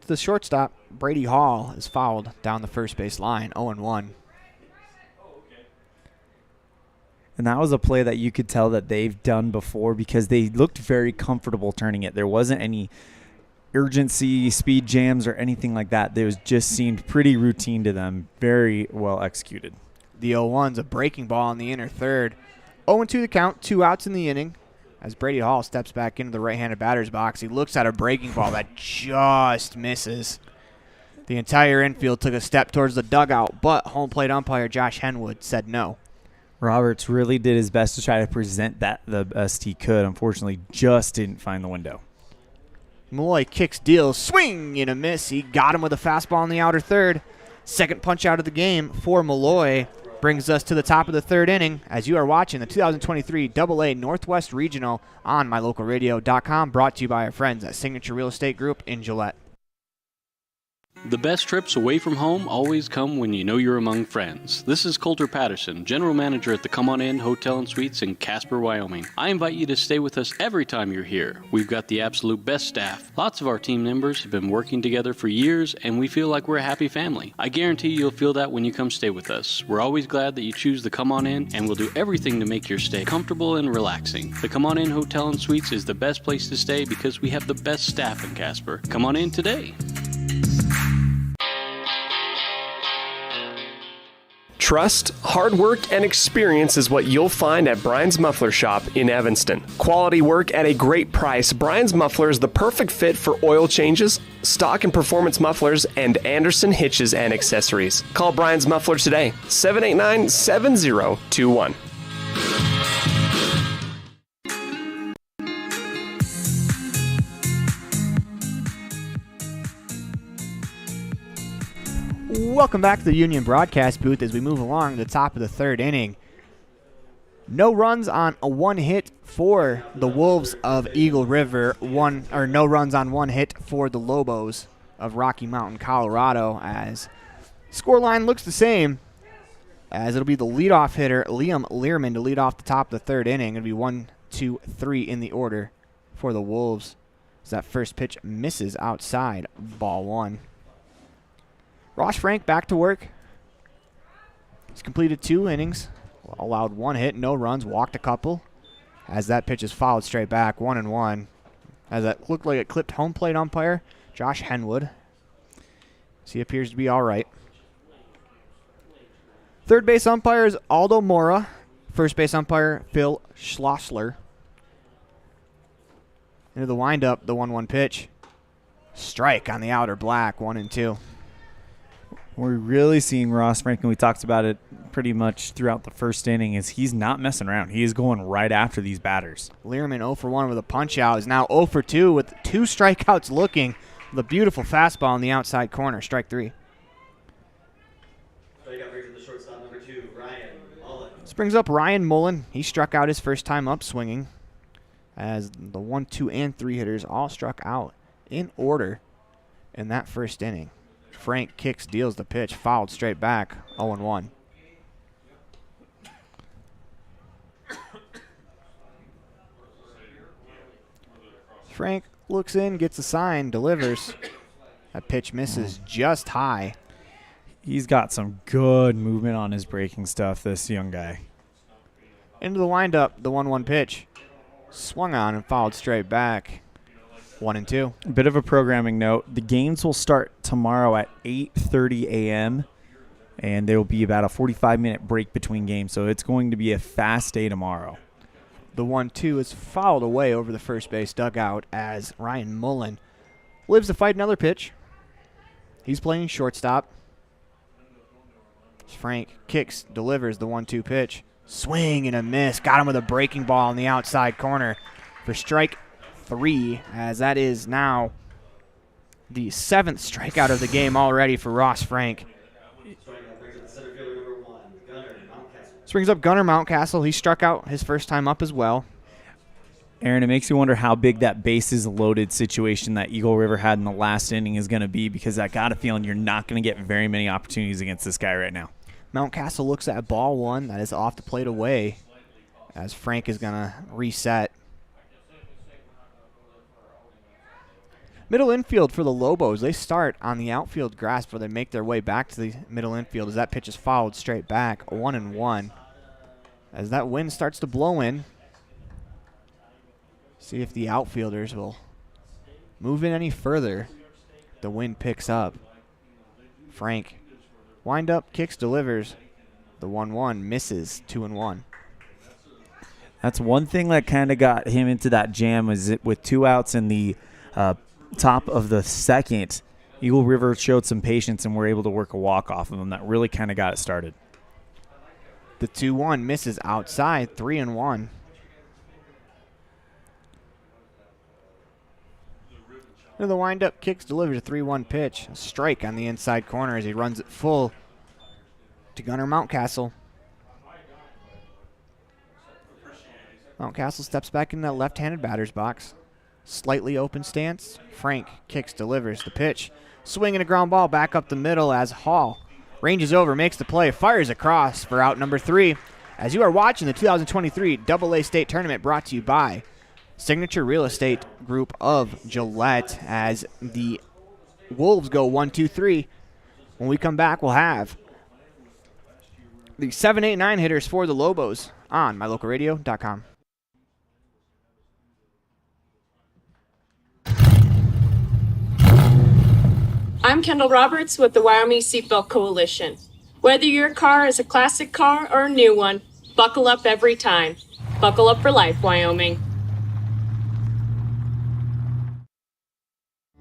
to the shortstop, Brady Hall is fouled down the first base line, 0-1. And that was a play that you could tell that they've done before because they looked very comfortable turning it. There wasn't any urgency, speed jams, or anything like that. It just seemed pretty routine to them. Very well executed. The 0-1's a breaking ball in the inner third. 0-2 the count, 2 outs in the inning. As Brady Hall steps back into the right-handed batter's box, he looks at a breaking ball that just misses. The entire infield took a step towards the dugout, but home plate umpire Josh Henwood said no. Roberts really did his best to try to present that the best he could. Unfortunately, just didn't find the window. Malloy kicks, deals, swing and a miss. He got him with a fastball in the outer third. Second punch out of the game for Malloy. Brings us to the top of the third inning as you are watching the 2023 AA Northwest Regional on mylocalradio.com, brought to you by our friends at Signature Real Estate Group in Gillette. The best trips away from home always come when you know you're among friends. This is Coulter Patterson, General Manager at the Come On In Hotel and Suites in Casper, Wyoming. I invite you to stay with us every time you're here. We've got the absolute best staff. Lots of our team members have been working together for years, and we feel like we're a happy family. I guarantee you'll feel that when you come stay with us. We're always glad that you choose the Come On In, and we'll do everything to make your stay comfortable and relaxing. The Come On In Hotel and Suites is the best place to stay because we have the best staff in Casper. Come on in today. Trust, hard work, and experience is what you'll find at Brian's Muffler Shop in Evanston. Quality work at a great price. Brian's Muffler is the perfect fit for oil changes, stock and performance mufflers, and Anderson hitches and accessories. Call Brian's Muffler today, 789-7021. Welcome back to the Union broadcast booth as we move along to the top of the third inning. No runs on a one hit for the Wolves of Eagle River. No runs on one hit for the Lobos of Rocky Mountain, Colorado. As scoreline looks the same, as it'll be the leadoff hitter Liam Learman to lead off the top of the third inning. It'll be 1, 2, 3 in the order for the Wolves. As that first pitch misses outside, ball 1. Ross Frank back to work. He's completed 2 innings, allowed 1 hit, no runs, walked a couple. As that pitch is fouled straight back, 1-1. As that looked like it clipped home plate umpire Josh Henwood. So he appears to be all right. Third base umpire is Aldo Mora. First base umpire Phil Schlossler. Into the windup, the 1-1 pitch. Strike on the outer black, 1-2. We're really seeing Ross Frank, and we talked about it pretty much throughout the first inning, is he's not messing around. He is going right after these batters. Learman 0 for 1 with a punch out is now 0 for 2 with 2 strikeouts looking. The beautiful fastball in the outside corner, strike 3. This brings up Ryan Mullen. He struck out his first time up swinging, as the 1, 2, and 3 hitters all struck out in order in that first inning. Frank kicks, deals the pitch, fouled straight back, 0-1. Frank looks in, gets a sign, delivers. That pitch misses just high. He's got some good movement on his breaking stuff, this young guy. Into the windup, the 1-1 pitch. Swung on and fouled straight back. 1-2. A bit of a programming note. The games will start tomorrow at 8:30 a.m., and there will be about a 45-minute break between games, so it's going to be a fast day tomorrow. The 1-2 is fouled away over the first base dugout as Ryan Mullen lives to fight another pitch. He's playing shortstop. Frank kicks, delivers the 1-2 pitch. Swing and a miss. Got him with a breaking ball in the outside corner for strike 3, as that is now the 7th strikeout of the game already for Ross Frank. This brings up Gunnar Mountcastle. He struck out his first time up as well. Aaron, it makes you wonder how big that bases loaded situation that Eagle River had in the last inning is going to be, because I got a feeling you're not going to get very many opportunities against this guy right now. Mountcastle looks at ball 1 that is off the plate away, as Frank is going to reset. Middle infield for the Lobos. They start on the outfield grass before they make their way back to the middle infield as that pitch is fouled straight back, 1-1. As that wind starts to blow in, see if the outfielders will move in any further. The wind picks up. Frank, wind up, kicks, delivers. The 1-1 misses, 2-1. That's one thing that kind of got him into that jam, is it with 2 outs in the top of the second. Eagle River showed some patience and were able to work a walk off of him. That really kind of got it started. The 2-1 misses outside, 3-1. The windup kicks, delivers a 3-1 pitch. A strike on the inside corner as he runs it full to Gunnar Mountcastle. Mountcastle steps back in that left-handed batter's box. Slightly open stance. Frank kicks, delivers the pitch. Swing and a ground ball back up the middle as Hall ranges over, makes the play, fires across for out number 3. As you are watching the 2023 AA State Tournament brought to you by Signature Real Estate Group of Gillette, as the Wolves go 1-2-3. When we come back, we'll have the 7, 8, 9 hitters for the Lobos on mylocalradio.com. I'm Kendall Roberts with the Wyoming Seatbelt Coalition. Whether your car is a classic car or a new one, buckle up every time. Buckle up for life, Wyoming.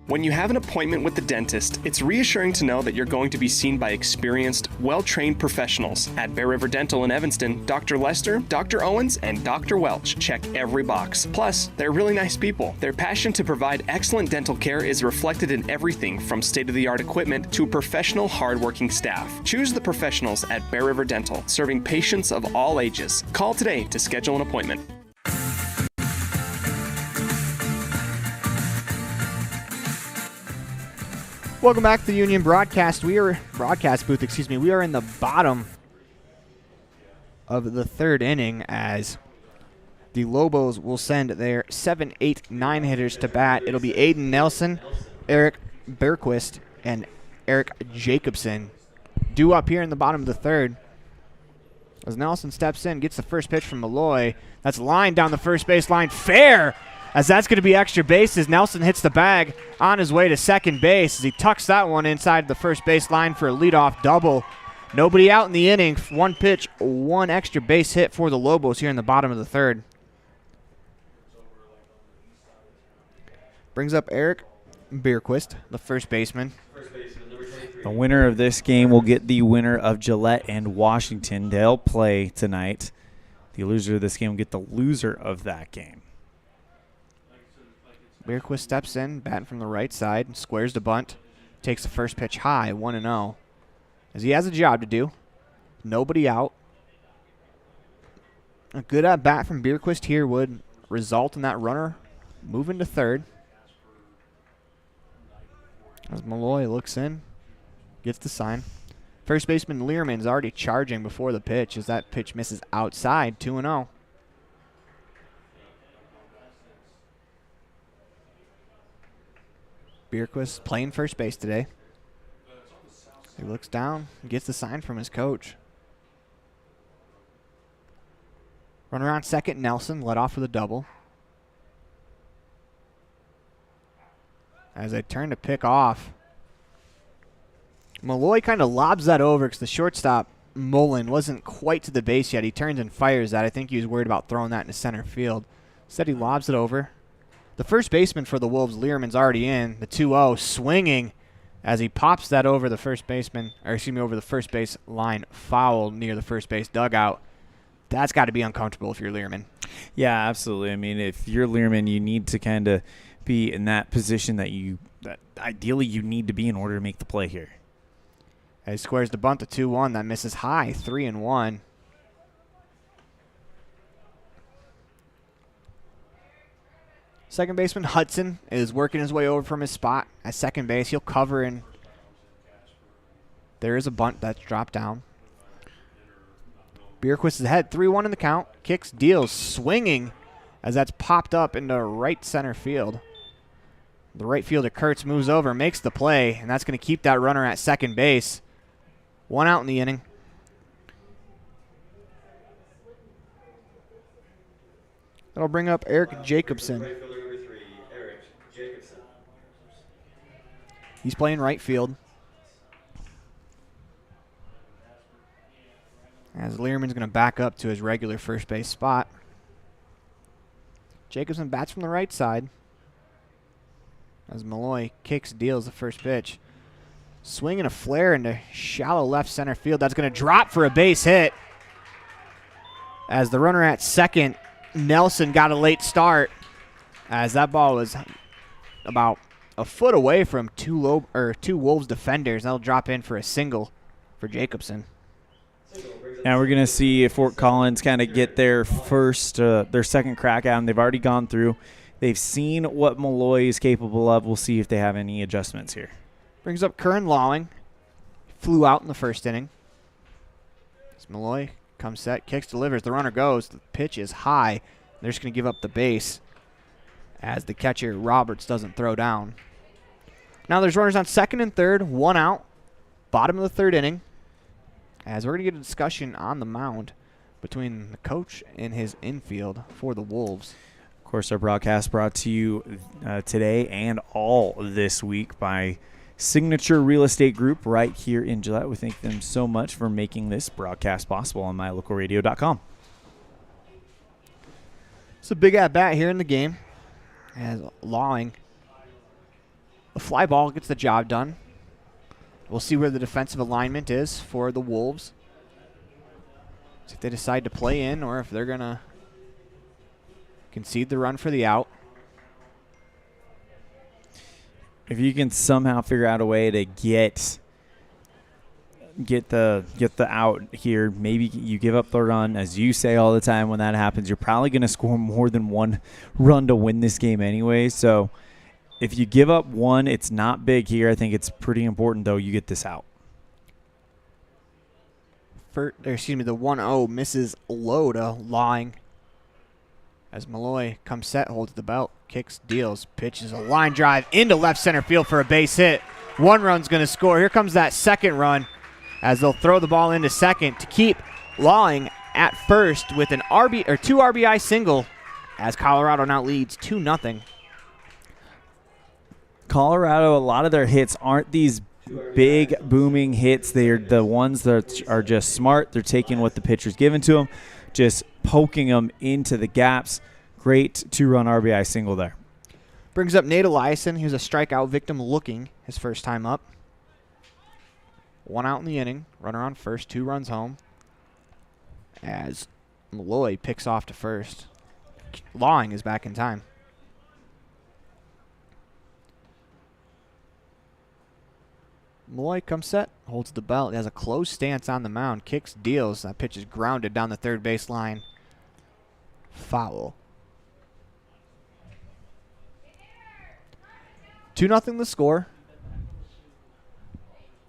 When you have an appointment with the dentist, it's reassuring to know that you're going to be seen by experienced, well-trained professionals. At Bear River Dental in Evanston, Dr. Lester, Dr. Owens, and Dr. Welch check every box. Plus, they're really nice people. Their passion to provide excellent dental care is reflected in everything from state-of-the-art equipment to professional, hardworking staff. Choose the professionals at Bear River Dental, serving patients of all ages. Call today to schedule an appointment. Welcome back to the Union broadcast booth. We are in the bottom of the 3rd inning as the Lobos will send their 7, 8, 9 hitters to bat. It'll be Aiden Nelson, Eric Berquist, and Eric Jacobson due up here in the bottom of the 3rd. As Nelson steps in, gets the first pitch from Malloy. That's lined down the first base line. Fair! As that's going to be extra bases. Nelson hits the bag on his way to second base as he tucks that one inside the first base line for a leadoff double. Nobody out in the inning. 1 pitch, 1 extra base hit for the Lobos here in the bottom of the 3rd. Brings up Eric Bierquist, the first baseman. The winner of this game will get the winner of Gillette and Washington. They'll play tonight. The loser of this game will get the loser of that game. Bierquist steps in, batting from the right side, squares the bunt, takes the first pitch high, 1-0. As he has a job to do. Nobody out. A good at-bat from Bierquist here would result in that runner moving to 3rd. As Malloy looks in, gets the sign. First baseman Learman's already charging before the pitch as that pitch misses outside, 2-0. Bierquist playing first base today. He looks down, gets the sign from his coach. Runner on second, Nelson led off with a double. As they turn to pick off, Malloy kind of lobs that over because the shortstop, Mullen, wasn't quite to the base yet. He turns and fires that. I think he was worried about throwing that into center field. Instead, he lobs it over. The first baseman for the Wolves, Learman's already in. The 2-0 swinging as he pops that over the first baseman, over the first base line foul near the first base dugout. That's got to be uncomfortable if you're Learman. Yeah, absolutely. I mean, if you're Learman, you need to kind of be in that position that ideally you need to be in order to make the play here. He squares the bunt to 2-1. That misses high, 3-1. Second baseman Hudson is working his way over from his spot at second base. He'll cover, and there is a bunt that's dropped down. Bierquist is ahead, 3-1 in the count. Kicks, deals, swinging as that's popped up into right center field. The right fielder Kurtz moves over, makes the play, and that's going to keep that runner at second base. 1 out in the inning. That'll bring up Eric Jacobson. Right fielder number 3, Eric Jacobson. He's playing right field. As Learman's going to back up to his regular first base spot. Jacobson bats from the right side. As Malloy kicks, deals the first pitch. Swinging a flare into shallow left center field. That's going to drop for a base hit. As the runner at second, Nelson, got a late start. As that ball was about a foot away from two Wolves defenders. That'll drop in for a single for Jacobson. Now we're going to see if Fort Collins kind of get their second crack at him. They've already gone through. They've seen what Malloy is capable of. We'll see if they have any adjustments here. Brings up Curran Lawing. Flew out in the first inning. As Malloy comes set, kicks, delivers. The runner goes. The pitch is high. They're just going to give up the base as the catcher Roberts doesn't throw down. Now there's runners on second and third. 1 out. Bottom of the third inning. As we're going to get a discussion on the mound between the coach and his infield for the Wolves. Of course, our broadcast brought to you today and all this week by Signature Real Estate Group right here in Gillette. We thank them so much for making this broadcast possible on mylocalradio.com. It's a big at-bat here in the game as Lawing, a fly ball gets the job done. We'll see where the defensive alignment is for the Wolves. See if they decide to play in or if they're going to concede the run for the out. If you can somehow figure out a way to get the out here, maybe you give up the run. As you say all the time when that happens, you're probably going to score more than 1 run to win this game anyway. So if you give up 1, it's not big here. I think it's pretty important, though, you get this out. The 1-0 misses low to Lawing. As Malloy comes set, holds the belt, kicks, deals, pitches a line drive into left center field for a base hit. 1 run's going to score. Here comes that second run as they'll throw the ball into second to keep Lawing at first with an 2 RBI single as Colorado now leads 2-0. Colorado, a lot of their hits aren't these big booming hits. They're the ones that are just smart. They're taking what the pitcher's given to them, just poking them into the gaps. Great 2-run RBI single there. Brings up Nate Eliason. He was a strikeout victim looking his first time up. 1 out in the inning. Runner on first, 2 runs home. As Malloy picks off to first. Lawing is back in time. Malloy comes set, holds the belt, has a closed stance on the mound, kicks, deals. That pitch is grounded down the third base line. Foul. 2-0 the score.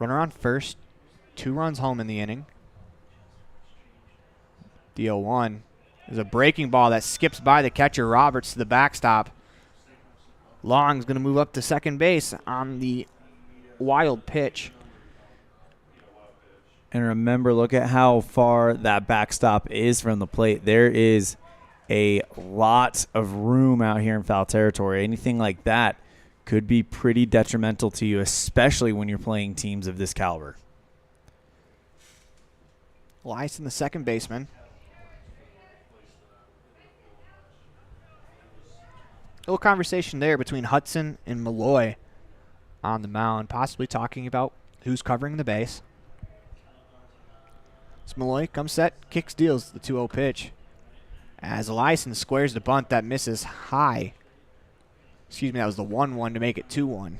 Runner on first, 2 runs home in the inning. The 0-1 is a breaking ball that skips by the catcher Roberts to the backstop. Long's going to move up to second base on the wild pitch. And remember, look at how far that backstop is from the plate. There is a lot of room out here in foul territory. Anything like that could be pretty detrimental to you, especially when you're playing teams of this caliber. Eliason, the second baseman. A little conversation there between Hudson and Malloy on the mound, possibly talking about who's covering the base. Malloy comes set, kicks, deals the 2-0 pitch. As Eliason squares the bunt, that misses high. Excuse me, that was the 1-1 to make it 2-1.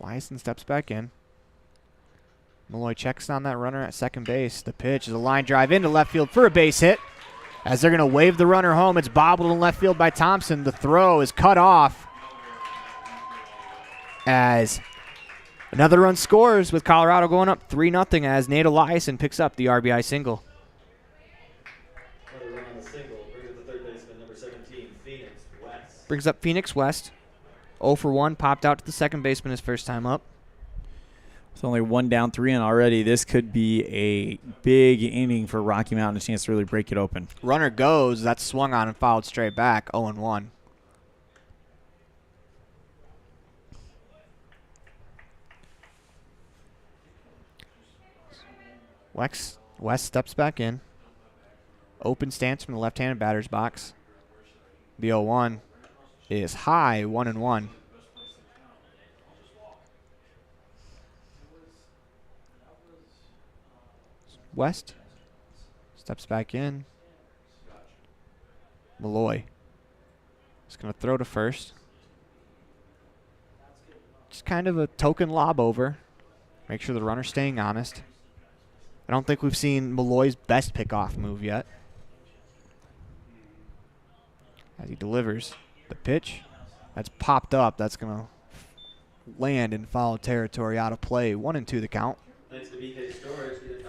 Eliason steps back in. Malloy checks on that runner at second base. The pitch is a line drive into left field for a base hit. As they're going to wave the runner home, it's bobbled in left field by Thompson. The throw is cut off. As another run scores with Colorado going up 3-0 as Nate Eliason picks up the RBI single. Another run on the single brings up the third baseman, number 17, Phoenix West. Brings up Phoenix West. 0 for 1, popped out to the second baseman his first time up. With only 1 down, 3 in already, this could be a big inning for Rocky Mountain, a chance to really break it open. Runner goes. That's swung on and fouled straight back. 0-1. West steps back in. Open stance from the left-handed batter's box. The 0-1 is high, 1-1. West steps back in. Malloy is going to throw to first. Just kind of a token lob over. Make sure the runner's staying honest. I don't think we've seen Malloy's best pickoff move yet. As he delivers the pitch, that's popped up. That's going to land in foul territory, out of play. 1-2 the count.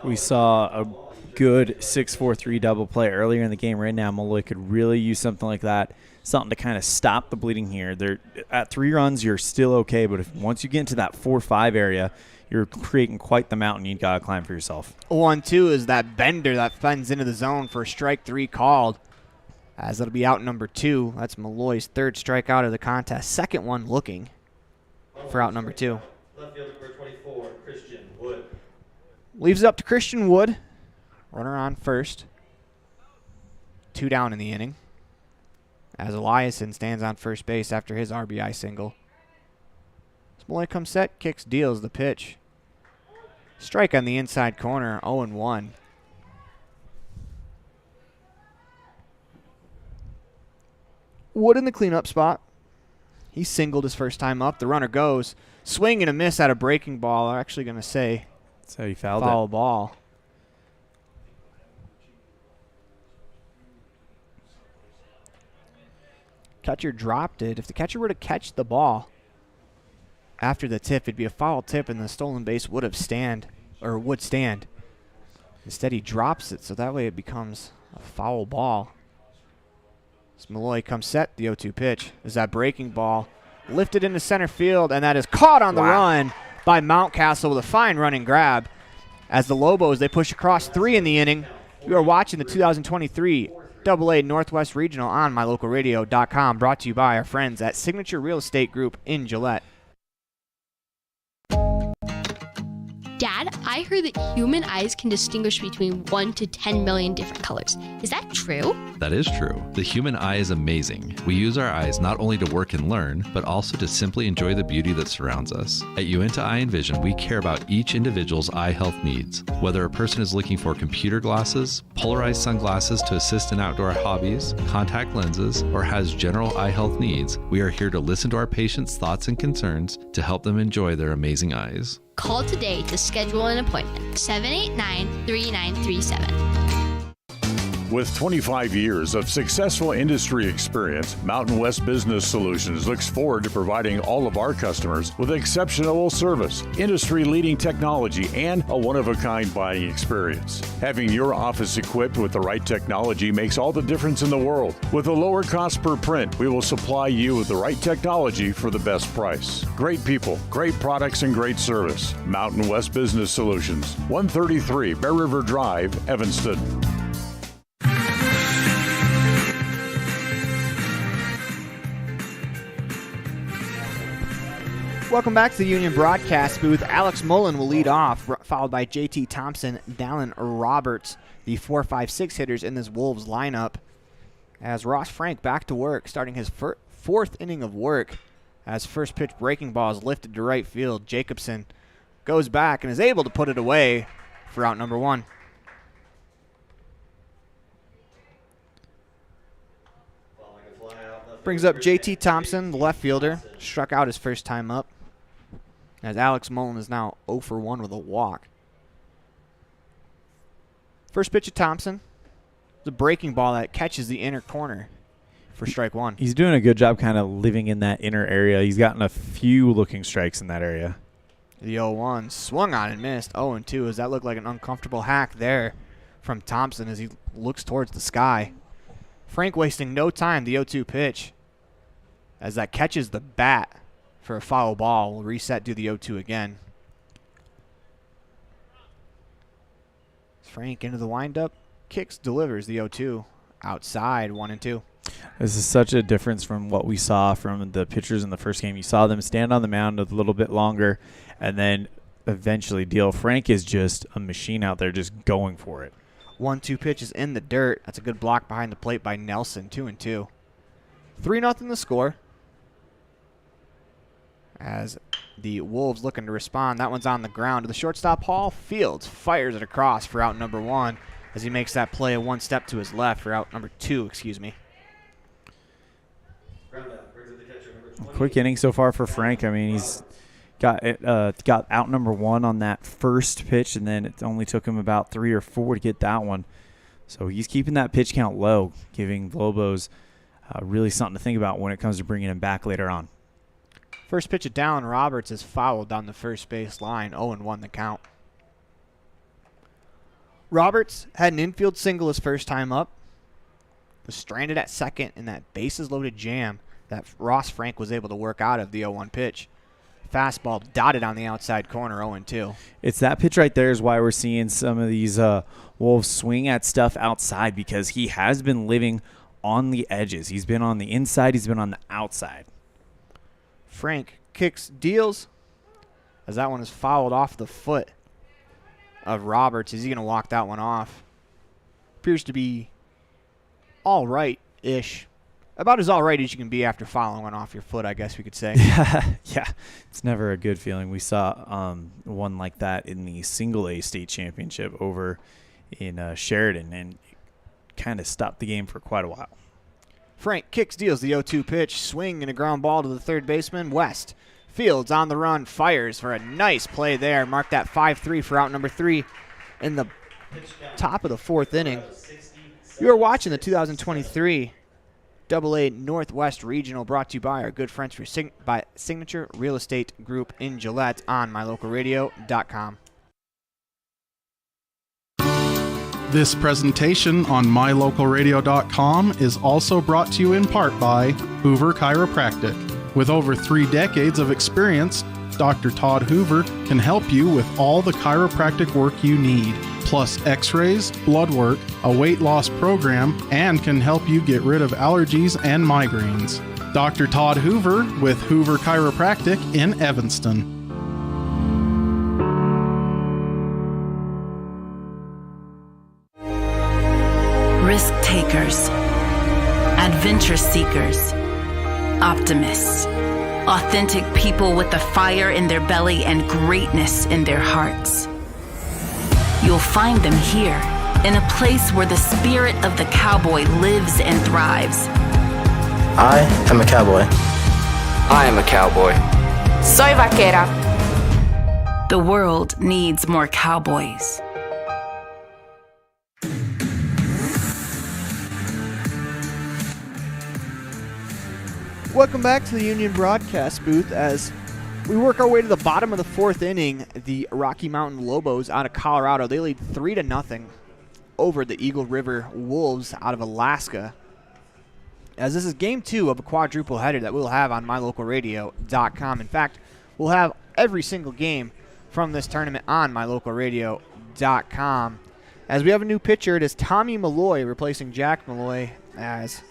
We saw a good 6-4-3 double play earlier in the game. Right now, Malloy could really use something like that, something to kind of stop the bleeding here. They're at 3 runs, you're still okay, but once you get into that 4-5 area, you're creating quite the mountain you got to climb for yourself. 1-2 is that bender that fends into the zone for strike 3 called. As it'll be out number 2. That's Malloy's 3rd strikeout of the contest. Second one looking for out number 2. Left fielder number 24, Christian Wood. Leaves it up to Christian Wood. Runner on first. 2 down in the inning. As Eliason stands on first base after his RBI single. Malloy comes set, kicks, deals the pitch. Strike on the inside corner, 0-1. Wood in the cleanup spot. He singled his first time up. The runner goes. Swing and a miss at a breaking ball. I'm actually going to say that's how he fouled foul it. Ball. Catcher dropped it. If the catcher were to catch the ball after the tip, it'd be a foul tip, and the stolen base would stand. Instead, he drops it, so that way it becomes a foul ball. As Malloy comes set, the 0-2 pitch is that breaking ball lifted into center field, and that is caught on the run by Mountcastle with a fine running grab. As the Lobos, they push across 3 in the inning. You are watching the 2023 AA Northwest Regional on mylocalradio.com, brought to you by our friends at Signature Real Estate Group in Gillette. Dad, I heard that human eyes can distinguish between 1 to 10 million different colors. Is that true? That is true. The human eye is amazing. We use our eyes not only to work and learn, but also to simply enjoy the beauty that surrounds us. At Uinta Eye and Vision, we care about each individual's eye health needs. Whether a person is looking for computer glasses, polarized sunglasses to assist in outdoor hobbies, contact lenses, or has general eye health needs, we are here to listen to our patients' thoughts and concerns to help them enjoy their amazing eyes. Call today to schedule an appointment. 789-3937. With 25 years of successful industry experience, Mountain West Business Solutions looks forward to providing all of our customers with exceptional service, industry-leading technology, and a one-of-a-kind buying experience. Having your office equipped with the right technology makes all the difference in the world. With a lower cost per print, we will supply you with the right technology for the best price. Great people, great products, and great service. Mountain West Business Solutions, 133 Bear River Drive, Evanston. Welcome back to the Union Broadcast Booth. Alex Mullen will lead off, followed by JT Thompson, Dallin Roberts, the 4-5-6 hitters in this Wolves lineup. As Ross Frank back to work, starting his 4th inning of work. As first pitch breaking ball is lifted to right field, Jacobson goes back and is able to put it away for out number 1. Brings up JT Thompson, the left fielder. Struck out his first time up. As Alex Mullen is now 0 for 1 with a walk. First pitch of Thompson. The breaking ball that catches the inner corner for strike 1. He's doing a good job kind of living in that inner area. He's gotten a few looking strikes in that area. The 0-1 swung on and missed. 0-2 as that looked like an uncomfortable hack there from Thompson as he looks towards the sky. Frank wasting no time, the 0-2 pitch. As that catches the bat for a foul ball, will reset to the 0-2 again. Frank into the windup, kicks, delivers the 0-2. Outside, 1-2. This is such a difference from what we saw from the pitchers in the first game. You saw them stand on the mound a little bit longer and then eventually deal. Frank is just a machine out there just going for it. 1-2 pitch is in the dirt. That's a good block behind the plate by Nelson, 2-2. 3-0 the score. As the Wolves looking to respond. That one's on the ground to the shortstop. Hall Fields fires it across for out number 1 as he makes that play one step to his left for out number 2, excuse me. Quick inning so far for Frank. I mean, he's got out number 1 on that first pitch, and then it only took him about 3 or 4 to get that one. So he's keeping that pitch count low, giving Lobos really something to think about when it comes to bringing him back later on. First pitch of Dallin Roberts is fouled down the first base line, 0-1 the count. Roberts had an infield single his first time up, was stranded at second in that bases-loaded jam that Ross Frank was able to work out of the 0-1 pitch. Fastball dotted on the outside corner, 0-2. It's that pitch right there is why we're seeing some of these Wolves swing at stuff outside, because he has been living on the edges. He's been on the inside. He's been on the outside. Frank kicks, deals, as that one is fouled off the foot of Roberts. Is he going to walk that one off? Appears to be all right-ish. About as all right as you can be after fouling one off your foot, I guess we could say. Yeah, it's never a good feeling. We saw one like that in the single-A state championship over in Sheridan, and kind of stopped the game for quite a while. Frank kicks, deals the 0-2 pitch, swing and a ground ball to the third baseman, West. Fields on the run, fires for a nice play there. Mark that 5-3 for out number 3 in the top of the 4th inning. You are watching the 2023 AA Northwest Regional, brought to you by our good friends by Signature Real Estate Group in Gillette on mylocalradio.com. This presentation on mylocalradio.com is also brought to you in part by Hoover Chiropractic. With over 3 decades of experience, Dr. Todd Hoover can help you with all the chiropractic work you need, plus x-rays, blood work, a weight loss program, and can help you get rid of allergies and migraines. Dr. Todd Hoover with Hoover Chiropractic in Evanston. Risk takers, adventure seekers, optimists, authentic people with the fire in their belly and greatness in their hearts. You'll find them here, in a place where the spirit of the cowboy lives and thrives. I am a cowboy. I am a cowboy. Soy vaquera. The world needs more cowboys. Welcome back to the Union broadcast booth as we work our way to the bottom of the 4th inning. The Rocky Mountain Lobos out of Colorado, they lead 3-0 over the Eagle River Wolves out of Alaska. As this is game 2 of a quadruple header that we'll have on mylocalradio.com. In fact, we'll have every single game from this tournament on mylocalradio.com. As we have a new pitcher, it is Tommy Malloy replacing Jack Malloy, as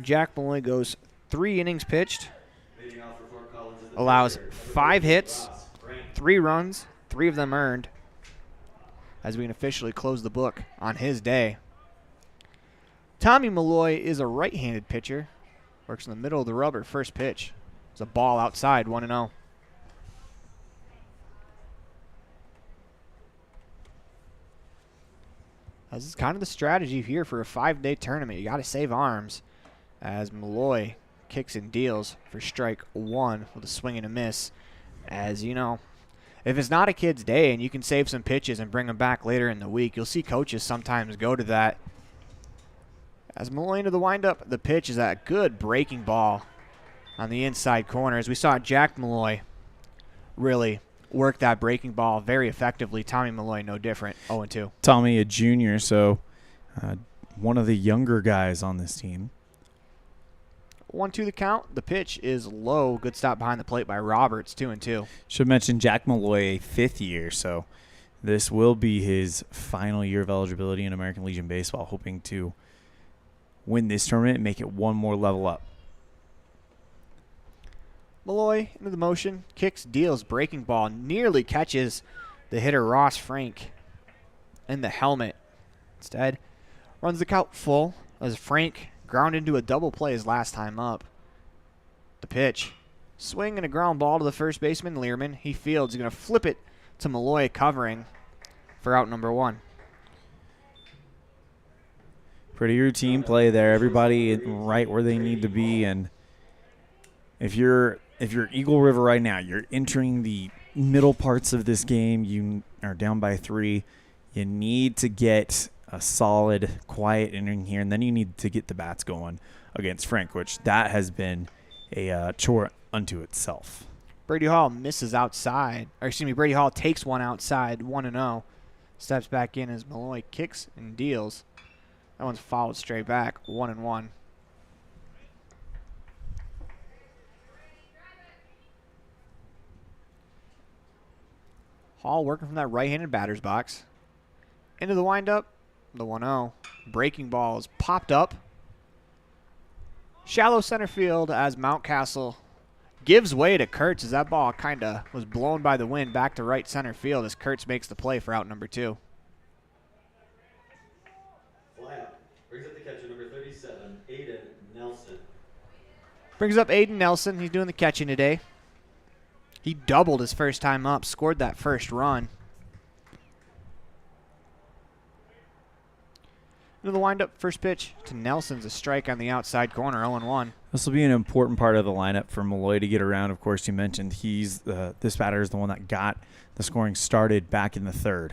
Jack Malloy goes 3 innings pitched, allows 5 hits, 3 runs, 3 of them earned, as we can officially close the book on his day. Tommy Malloy is a right-handed pitcher, works in the middle of the rubber, first pitch. It's a ball outside, 1-0. This is kind of the strategy here for a 5-day tournament. You got to save arms as Malloy kicks and deals for strike 1 with a swing and a miss. As you know, if it's not a kid's day and you can save some pitches and bring them back later in the week, you'll see coaches sometimes go to that. As Malloy into the windup, the pitch is a good breaking ball on the inside corner. As we saw Jack Malloy really work that breaking ball very effectively. Tommy Malloy, no different, 0-2. Tommy, a junior, so one of the younger guys on this team. 1-2 the count. The pitch is low. Good stop behind the plate by Roberts, 2-2. Should mention Jack Malloy, a 5th year, so this will be his final year of eligibility in American Legion Baseball, hoping to win this tournament and make it one more level up. Malloy into the motion, kicks, deals, breaking ball, nearly catches the hitter Ross Frank in the helmet. Instead, runs the count full as Frank ground into a double play his last time up. The pitch, swing and a ground ball to the first baseman, Learman. He fields, he's going to flip it to Malloy covering for out number 1. Pretty routine play there. Everybody right where they need to be, and if you're Eagle River right now, you're entering the middle parts of this game. You are down by 3. You need to get a solid, quiet inning here, and then you need to get the bats going against Frank, which that has been a chore unto itself. Brady Hall misses outside. Brady Hall takes one outside, 1-0. Steps back in as Malloy kicks and deals. That one's fouled straight back, 1-1. Hall working from that right-handed batter's box. Into the windup, the 1-0. Breaking ball is popped up. Shallow center field as Mountcastle gives way to Kurtz as that ball kind of was blown by the wind back to right center field as Kurtz makes the play for out number 2. Fly out. Brings up the catcher, number 37, Aiden Nelson. Brings up Aiden Nelson. He's doing the catching today. He doubled his first time up, scored that first run. Into the windup, first pitch to Nelson's a strike on the outside corner, 0-1. This will be an important part of the lineup for Malloy to get around. Of course, you mentioned this batter is the one that got the scoring started back in the 3rd.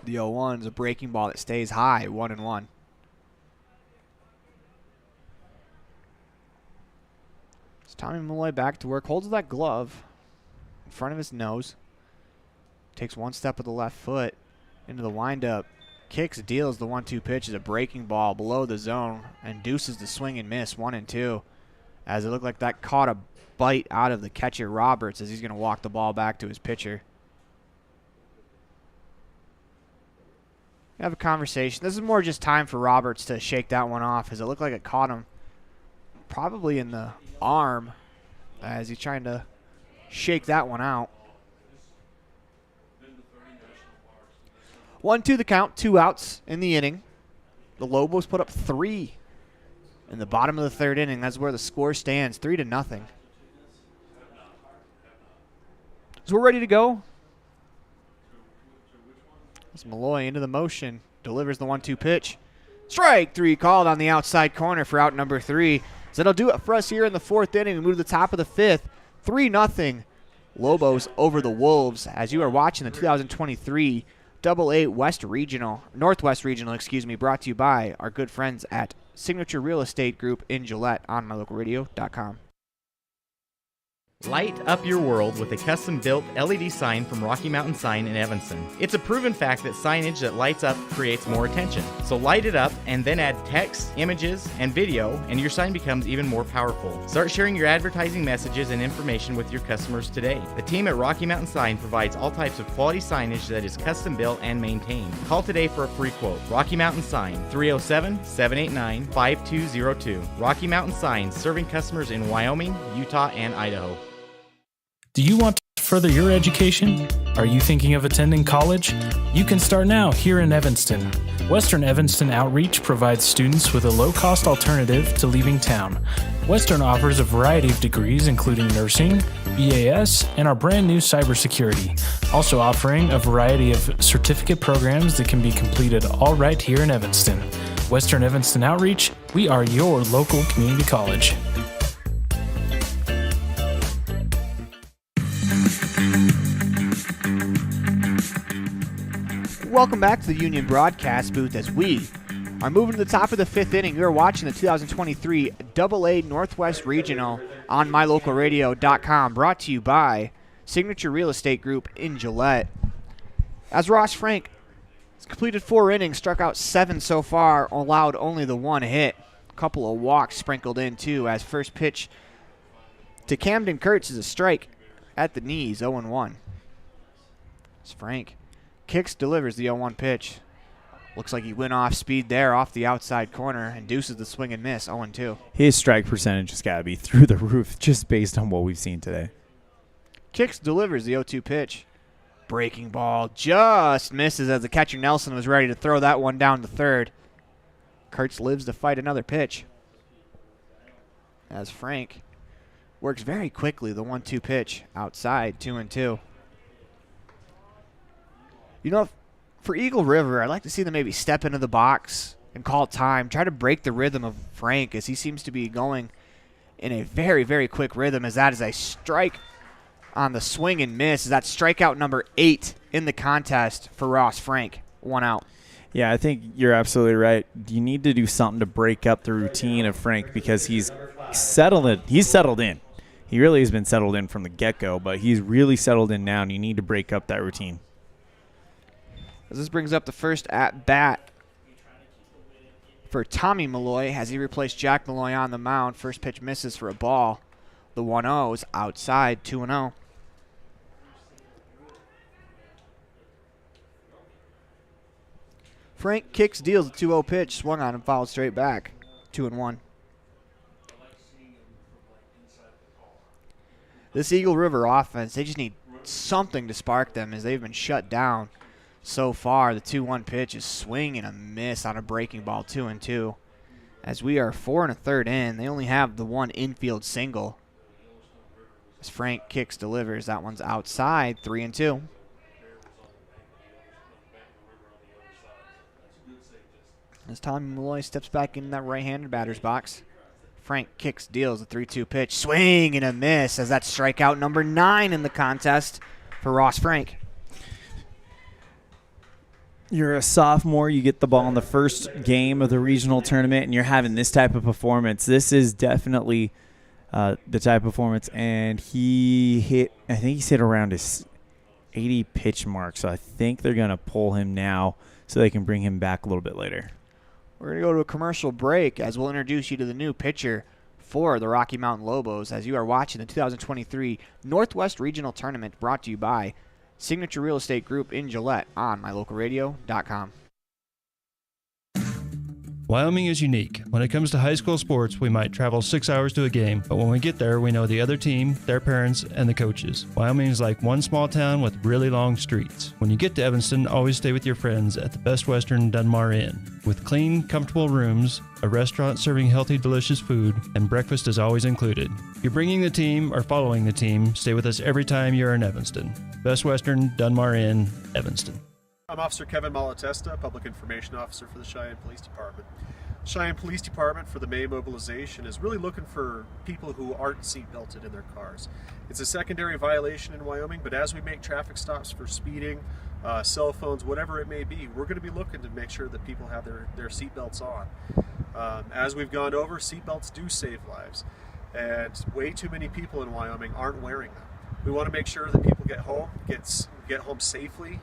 The 0-1 is a breaking ball that stays high, 1-1. So Tommy Malloy back to work, holds that glove in front of his nose, takes one step with the left foot into the windup, kicks, deals the 1-2 pitch is a breaking ball below the zone, and deuces the swing and miss, 1-2, as it looked like that caught a bite out of the catcher Roberts as he's going to walk the ball back to his pitcher. Have a conversation. This is more just time for Roberts to shake that one off as it looked like it caught him probably in the arm as he's trying to shake that one out. 1-2 the count, 2 outs in the inning. The Lobos put up 3 in the bottom of the 3rd inning. That's where the score stands, 3-0. So we're ready to go. As Malloy into the motion, delivers the 1-2 pitch. Strike 3 called on the outside corner for out number 3. So that'll do it for us here in the 4th inning. We move to the top of the 5th. 3-0 Lobos over the Wolves as you are watching the 2023 AA Northwest Regional, brought to you by our good friends at Signature Real Estate Group in Gillette on mylocalradio.com. Light up your world with a custom-built LED sign from Rocky Mountain Sign in Evanston. It's a proven fact that signage that lights up creates more attention. So light it up and then add text, images, and video, and your sign becomes even more powerful. Start sharing your advertising messages and information with your customers today. The team at Rocky Mountain Sign provides all types of quality signage that is custom-built and maintained. Call today for a free quote. Rocky Mountain Sign, 307-789-5202. Rocky Mountain Sign, serving customers in Wyoming, Utah, and Idaho. Do you want to further your education? Are you thinking of attending college? You can start now here in Evanston. Western Evanston Outreach provides students with a low-cost alternative to leaving town. Western offers a variety of degrees including nursing, BAS, and our brand new cybersecurity, also offering a variety of certificate programs that can be completed all right here in Evanston. Western Evanston Outreach, we are your local community college. Welcome back to the Union Broadcast Booth as we are moving to the top of the fifth inning. You're watching the 2023 AA Northwest Regional on mylocalradio.com, brought to you by Signature Real Estate Group in Gillette. As Ross Frank has completed 4 innings, struck out 7 so far, allowed only the 1 hit. A couple of walks sprinkled in too, as first pitch to Camden Kurtz is a strike at the knees, 0-1. As Frank kicks, delivers the 0-1 pitch. Looks like he went off speed there off the outside corner and deuces the swing and miss, 0-2. His strike percentage has got to be through the roof just based on what we've seen today. Kicks, delivers the 0-2 pitch. Breaking ball just misses as the catcher Nelson was ready to throw that one down to third. Kurtz lives to fight another pitch. As Frank works very quickly the 1-2 pitch outside, 2-2. You know, for Eagle River, I'd like to see them maybe step into the box and call time, try to break the rhythm of Frank as he seems to be going in a very, very quick rhythm, as that is a strike on the swing and miss. That's strikeout number 8 in the contest for Ross Frank. 1 out. Yeah, I think you're absolutely right. You need to do something to break up the routine of Frank because he's settled in. He's settled in. He really has been settled in from the get-go, but he's really settled in now, and you need to break up that routine. As this brings up the first at-bat for Tommy Malloy as he replaced Jack Malloy on the mound. First pitch misses for a ball. The 1-0 is outside, 2-0. Frank kicks, deals a 2-0 pitch, swung on and fouled straight back, 2-1. This Eagle River offense, they just need something to spark them as they've been shut down so far. The 2-1 pitch is swing and a miss on a breaking ball, 2-2. As we are 4 1/3 in, they only have the 1 infield single. As Frank kicks, delivers, that one's outside, 3-2. As Tommy Malloy steps back in that right-handed batter's box. Frank kicks, deals a 3-2 pitch, swing and a miss, as that's strikeout number 9 in the contest for Ross Frank. You're a sophomore, you get the ball in the first game of the regional tournament, and you're having this type of performance. This is definitely the type of performance, and I think he's hit around his 80 pitch mark, so I think they're going to pull him now so they can bring him back a little bit later. We're going to go to a commercial break as we'll introduce you to the new pitcher for the Rocky Mountain Lobos as you are watching the 2023 Northwest Regional Tournament, brought to you by Signature Real Estate Group in Gillette on mylocalradio.com. Wyoming is unique. When it comes to high school sports, we might travel 6 hours to a game, but when we get there, we know the other team, their parents, and the coaches. Wyoming is like one small town with really long streets. When you get to Evanston, always stay with your friends at the Best Western Dunmar Inn. With clean, comfortable rooms, a restaurant serving healthy, delicious food, and breakfast is always included. If you're bringing the team or following the team, stay with us every time you're in Evanston. Best Western Dunmar Inn, Evanston. I'm Officer Kevin Malatesta, Public Information Officer for the Cheyenne Police Department. Cheyenne Police Department, for the May mobilization, is really looking for people who aren't seat belted in their cars. It's a secondary violation in Wyoming, but as we make traffic stops for speeding, cell phones, whatever it may be, we're going to be looking to make sure that people have their seat belts on. As we've gone over, seat belts do save lives, and way too many people in Wyoming aren't wearing them. We want to make sure that people get home safely,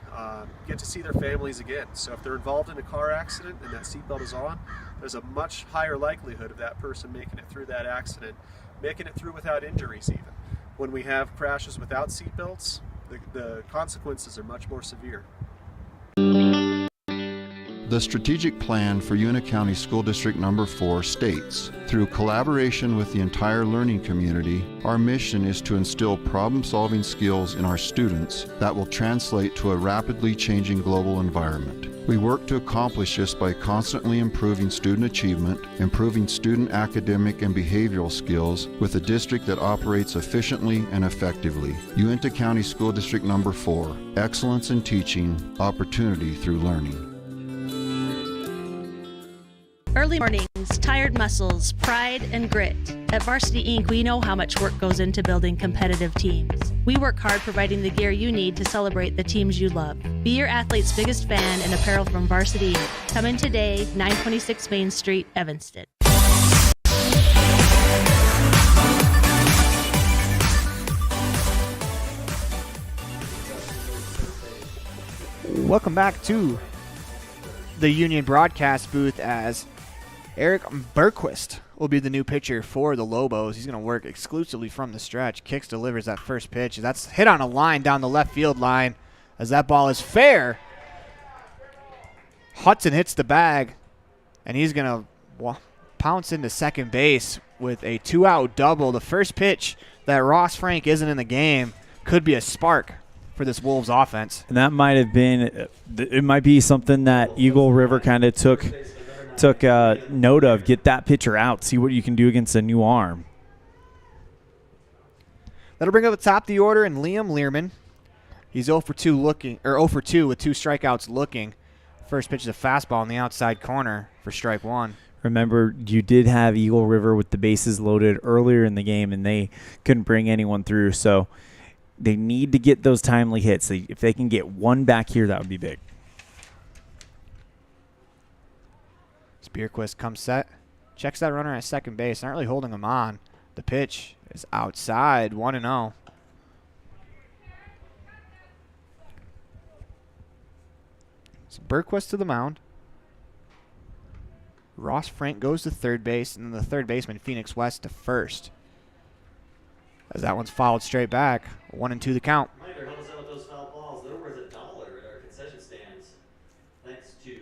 get to see their families again. So if they're involved in a car accident and that seatbelt is on, there's a much higher likelihood of that person making it through that accident, making it through without injuries even. When we have crashes without seatbelts, the consequences are much more severe. The strategic plan for Uinta County School District Number 4 states, through collaboration with the entire learning community, our mission is to instill problem-solving skills in our students that will translate to a rapidly changing global environment. We work to accomplish this by constantly improving student achievement, improving student academic and behavioral skills with a district that operates efficiently and effectively. Uinta County School District Number 4, excellence in teaching, opportunity through learning. Early mornings, tired muscles, pride, and grit. At Varsity Inc., we know how much work goes into building competitive teams. We work hard providing the gear you need to celebrate the teams you love. Be your athlete's biggest fan in apparel from Varsity Inc. Come in today, 926 Main Street, Evanston. Welcome back to the Union broadcast booth as Eric Bergquist will be the new pitcher for the Lobos. He's going to work exclusively from the stretch. Kicks, delivers that first pitch. That's hit on a line down the left field line as that ball is fair. Hudson hits the bag, and he's going to pounce into second base with a 2-out double. The first pitch that Ross Frank isn't in the game could be a spark for this Wolves offense. And that might have been, it might be something that Eagle River kind of took note of. Get that pitcher out, see what you can do against a new arm. That'll bring up the top of the order and Liam Learman. He's 0 for 2 with 2 strikeouts looking. First pitch is a fastball on the outside corner for strike one. Remember, you did have Eagle River with the bases loaded earlier in the game, and they couldn't bring anyone through. So they need to get those timely hits. If they can get one back here, that would be big. Spearquist comes set, checks that runner at second base, not really holding him on. The pitch is outside, 1-0. So Bergquist to the mound. Ross Frank goes to third base, and then the third baseman, Phoenix West, to first. As that one's fouled straight back, 1-2 the count. Miter helps out with those foul balls. They're worth $1 at our concession stands. Thanks to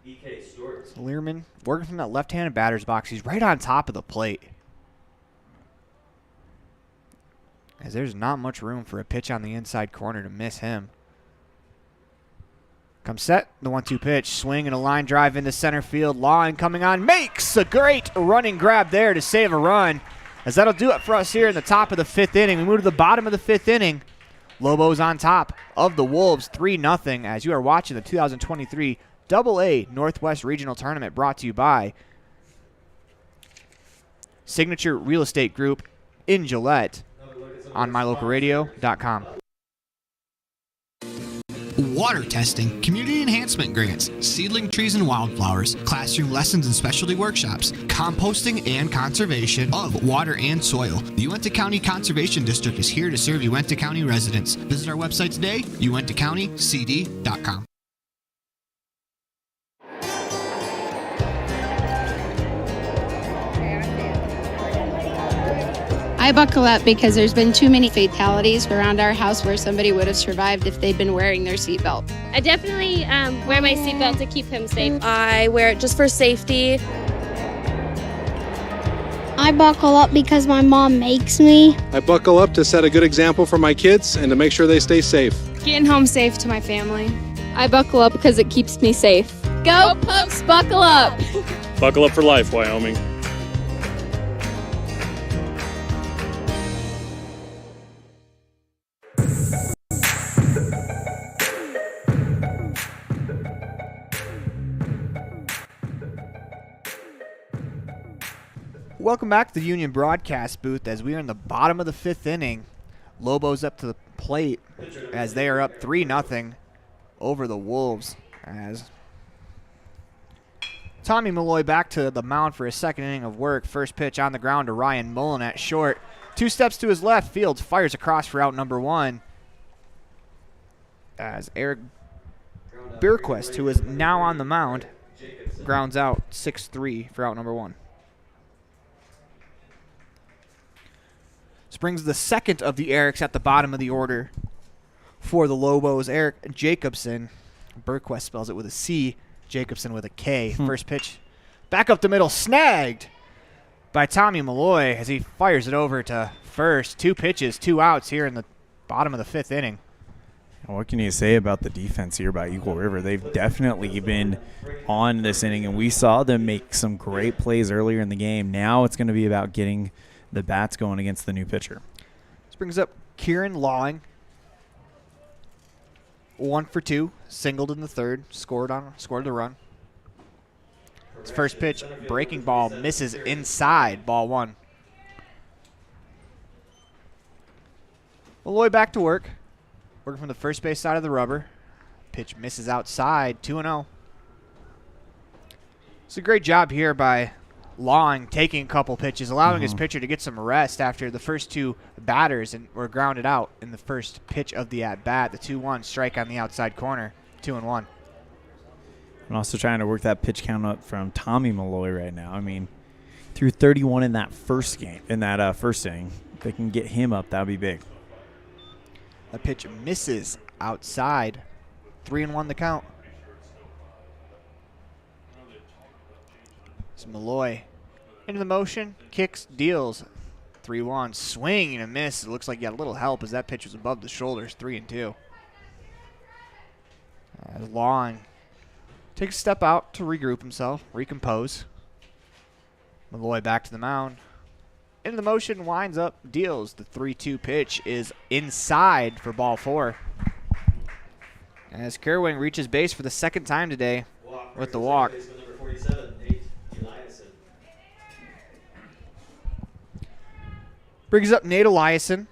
EK Stores. So Learman working from that left-handed batter's box. He's right on top of the plate. As there's not much room for a pitch on the inside corner to miss him. Comes set, the 1-2 pitch, swing and a line drive into center field. Lawn coming on, makes a great running grab there to save a run. As that'll do it for us here in the top of the fifth inning. We move to the bottom of the fifth inning. Lobos on top of the Wolves, 3-0, as you are watching the 2023 AA Northwest Regional Tournament, brought to you by Signature Real Estate Group in Gillette on mylocalradio.com. Water testing, community enhancement grants, seedling trees and wildflowers, classroom lessons and specialty workshops, composting and conservation of water and soil. The Uinta County Conservation District is here to serve Uinta County residents. Visit our website today, uintacountycd.com. I buckle up because there's been too many fatalities around our house where somebody would have survived if they'd been wearing their seatbelt. I definitely wear my seatbelt to keep him safe. I wear it just for safety. I buckle up because my mom makes me. I buckle up to set a good example for my kids and to make sure they stay safe. Getting home safe to my family. I buckle up because it keeps me safe. Go Pokes, buckle up! Buckle up for life, Wyoming. Welcome back to the Union broadcast booth as we are in the bottom of the fifth inning. Lobos up to the plate as they are up 3-0 over the Wolves. As Tommy Malloy back to the mound for his second inning of work. First pitch on the ground to Ryan Mullen at short. 2 steps to his left, Fields fires across for out number 1. As Eric Bergquist, who is now on the mound, grounds out 6-3 for out number 1. This brings the second of the Erics at the bottom of the order for the Lobos. Eric Jacobson, Bergquist spells it with a C, Jacobson with a K. First pitch. Back up the middle. Snagged by Tommy Malloy as he fires it over to first. 2 pitches, 2 outs here in the bottom of the 5th inning. What can you say about the defense here by Eagle River? They've definitely been on this inning, and we saw them make some great plays earlier in the game. Now it's going to be about getting the bats going against the new pitcher. This brings up Kieran Lawing. 1 for 2, singled in the 3rd, scored the run. His first pitch, breaking ball, misses inside, ball 1. Malloy back to work. Working from the first base side of the rubber. Pitch misses outside, 2-0. It's a great job here by Long, taking a couple pitches, allowing his pitcher to get some rest after the first 2 batters were grounded out in the first pitch of the at-bat. The 2-1 strike on the outside corner, 2-1. I'm also trying to work that pitch count up from Tommy Malloy right now. I mean, threw 31 in that first game, first inning. If they can get him up, that would be big. A pitch misses outside. 3-1 the count. It's Malloy into the motion, kicks, deals. 3-1. Swing and a miss. It looks like he got a little help as that pitch was above the shoulders. 3-2. Long takes a step out to regroup himself, recompose. Malloy back to the mound. Into the motion, winds up, deals. The 3-2 pitch is inside for ball 4. As Kerwing reaches base for the 2nd time today with the walk. Brings up Nate Eliason.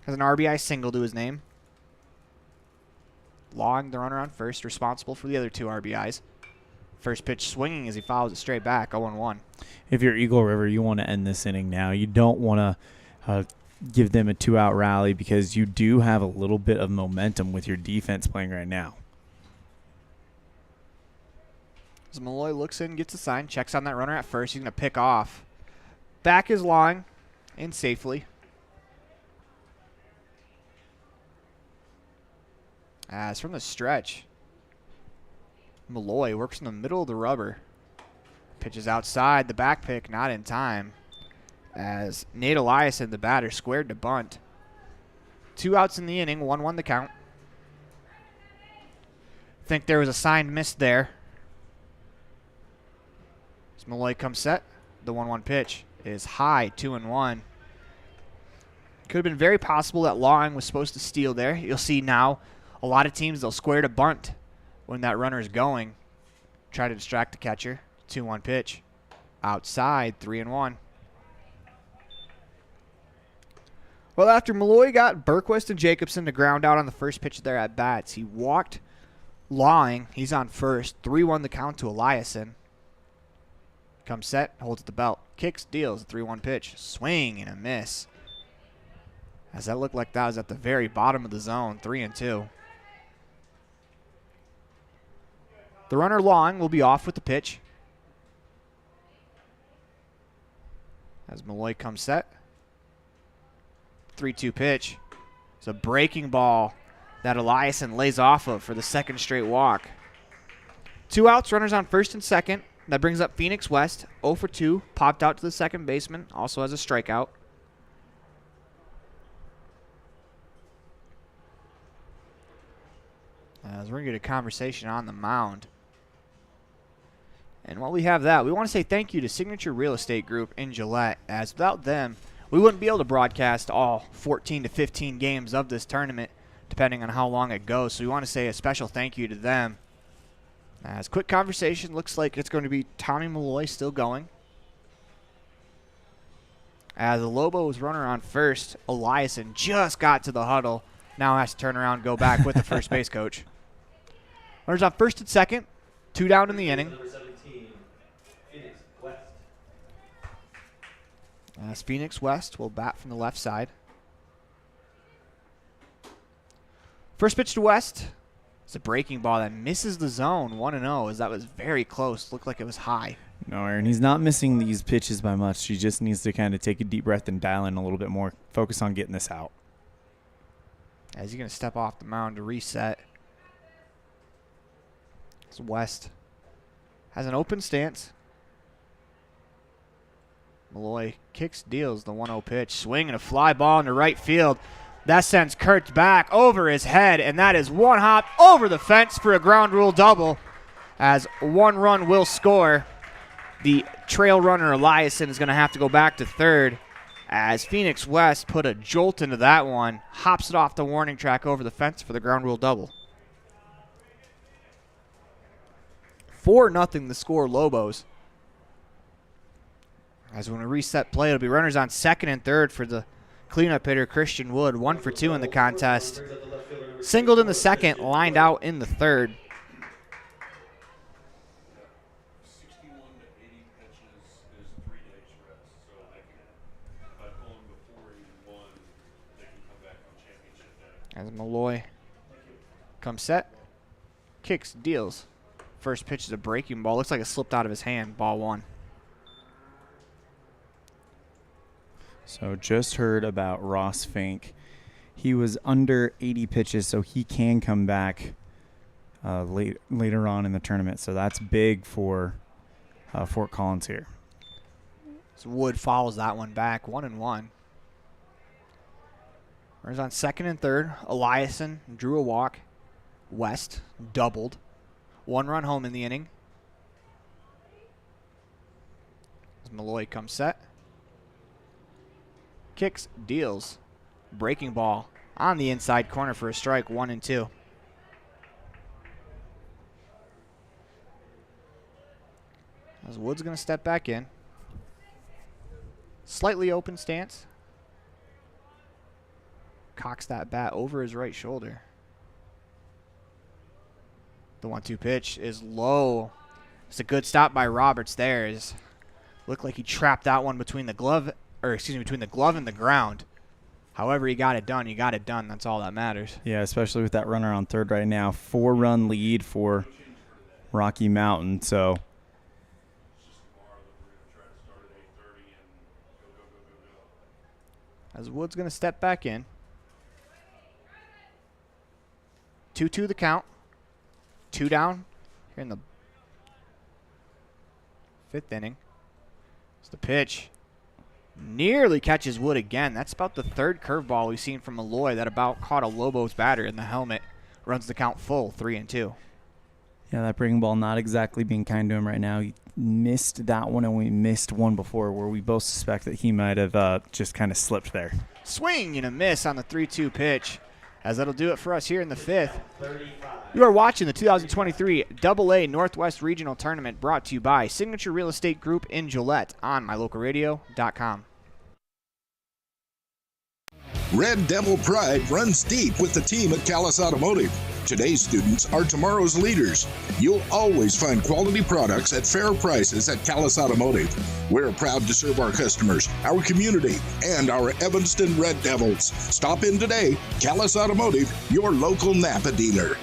Has an RBI single to his name. Long, the runner on first, responsible for the other 2 RBIs. First pitch swinging as he fouls it straight back, 0-1. If you're Eagle River, you want to end this inning now. You don't want to give them a 2-out rally because you do have a little bit of momentum with your defense playing right now. As Malloy looks in, gets a sign, checks on that runner at first. He's going to pick off. Back is Long, in safely. As from the stretch, Malloy works in the middle of the rubber. Pitches outside, the back pick not in time. As Nate Eliason, the batter, squared to bunt. 2 outs in the inning, 1-1 the count. Think there was a sign missed there. As Malloy comes set, the 1-1 pitch is high, 2-1. Could have been very possible that Long was supposed to steal there. You'll see now a lot of teams, they'll square to bunt when that runner is going. Try to distract the catcher. 2-1 pitch. Outside, 3-1. Well, after Malloy got Berquist and Jacobson to ground out on the first pitch of their at-bats, he walked Lawing. He's on first. 3-1 the count to Eliason. Comes set, holds at the belt. Kicks, deals, a 3-1 pitch. Swing and a miss. As that looked like that was at the very bottom of the zone, 3-2. The runner Long will be off with the pitch. As Malloy comes set. 3-2 pitch. It's a breaking ball that Eliason lays off of for the 2nd straight walk. 2 outs, runners on first and second. That brings up Phoenix West. 0 for 2. Popped out to the second baseman. Also has a strikeout. As we're going to get a conversation on the mound. And while we have that, we want to say thank you to Signature Real Estate Group in Gillette, as without them, we wouldn't be able to broadcast all 14 to 15 games of this tournament, depending on how long it goes. So we want to say a special thank you to them. As quick conversation, looks like it's going to be Tommy Malloy still going. As the Lobos runner on first, Eliason just got to the huddle. Now has to turn around and go back with the first base coach. Runners on first and second. 2 down in the inning. As Phoenix West will bat from the left side. First pitch to West. It's a breaking ball that misses the zone, 1-0, as that was very close. Looked like it was high. No, Aaron, he's not missing these pitches by much. He just needs to kind of take a deep breath and dial in a little bit more. Focus on getting this out. As he's going to step off the mound to reset. So West has an open stance. Malloy kicks, deals the 1-0 pitch. Swing and a fly ball into right field. That sends Kurtz back over his head, and that is one hop over the fence for a ground rule double, as one run will score. The trail runner Eliason is going to have to go back to third, as Phoenix West put a jolt into that one, hops it off the warning track over the fence for the ground rule double. 4-0 the score, Lobos. As when we reset play, it'll be runners on second and third for the cleanup hitter, Christian Wood. 1 for 2 in the contest. Singled in the second, lined out in the third. As Malloy comes set, kicks, deals. First pitch is a breaking ball. Looks like it slipped out of his hand. Ball 1. So just heard about Ross Fink. He was under 80 pitches, so he can come back later on in the tournament. So that's big for Fort Collins here. So Wood follows that one back, 1-1. Runners on second and third. Eliason drew a walk. West doubled. 1 run home in the inning. As Malloy comes set. Kicks, deals. Breaking ball on the inside corner for a strike, 1-2. As Wood's going to step back in. Slightly open stance. Cocks that bat over his right shoulder. The 1-2 pitch is low. It's a good stop by Roberts there. Looked like he trapped that one between the glove, between the glove and the ground. However he got it done, you got it done. That's all that matters. Yeah, especially with that runner on third right now. 4-run lead for Rocky Mountain. So as Wood's going to step back in. 2-2 the count. 2 down here in the 5th inning. It's the pitch. Nearly catches Wood again. That's about the 3rd curveball we've seen from Malloy that about caught a Lobos batter in the helmet. Runs the count full, 3-2. yeah, that breaking ball not exactly being kind to him right now. He missed that one, and we missed one before where we both suspect that he might have just kind of slipped there. Swing and a miss on the 3-2 pitch. As that'll do it for us here in the 5th. You are watching the 2023 AA Northwest Regional Tournament, brought to you by Signature Real Estate Group in Gillette on mylocalradio.com. Red Devil pride runs deep with the team at Callis Automotive. Today's students are tomorrow's leaders. You'll always find quality products at fair prices at Callis Automotive. We're proud to serve our customers, our community, and our Evanston Red Devils. Stop in today. Callis Automotive, your local Napa dealer.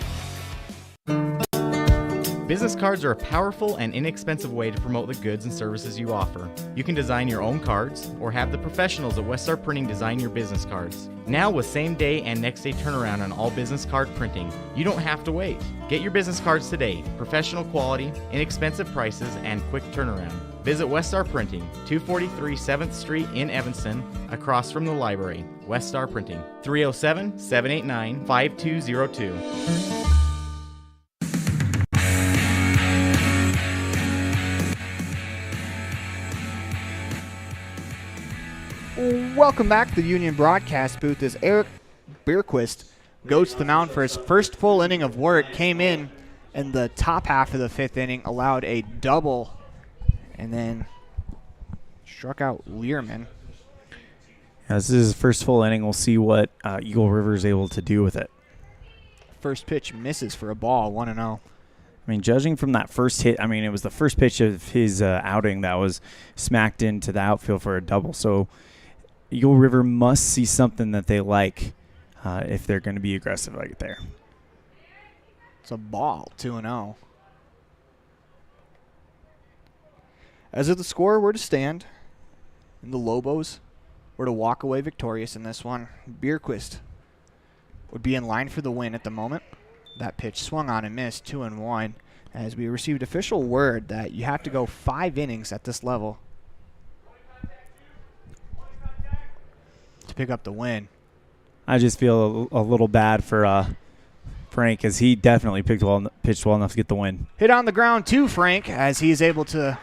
Business cards are a powerful and inexpensive way to promote the goods and services you offer. You can design your own cards or have the professionals at Westar Printing design your business cards. Now with same day and next day turnaround on all business card printing, you don't have to wait. Get your business cards today. Professional quality, inexpensive prices, and quick turnaround. Visit Westar Printing, 243 7th Street in Evanston, across from the library. Westar Printing, 307-789-5202. Welcome back to the Union broadcast booth as Eric Bierquist goes to the mound for his first full inning of work. Came in the top half of the 5th inning, allowed a double, and then struck out Learman. This is his first full inning. We'll see what Eagle River is able to do with it. First pitch misses for a ball, 1-0. I mean, judging from that first hit, it was the first pitch of his outing that was smacked into the outfield for a double. So Eagle River must see something that they like if they're going to be aggressive like there. It's a ball, 2-0. As if the score were to stand, and the Lobos were to walk away victorious in this one, Bierquist would be in line for the win at the moment. That pitch swung on and missed, 2-1. as we received official word that you have to go 5 innings at this level to pick up the win. I just feel a little bad for Frank, as he definitely pitched well enough to get the win. Hit on the ground too, Frank, as he's able to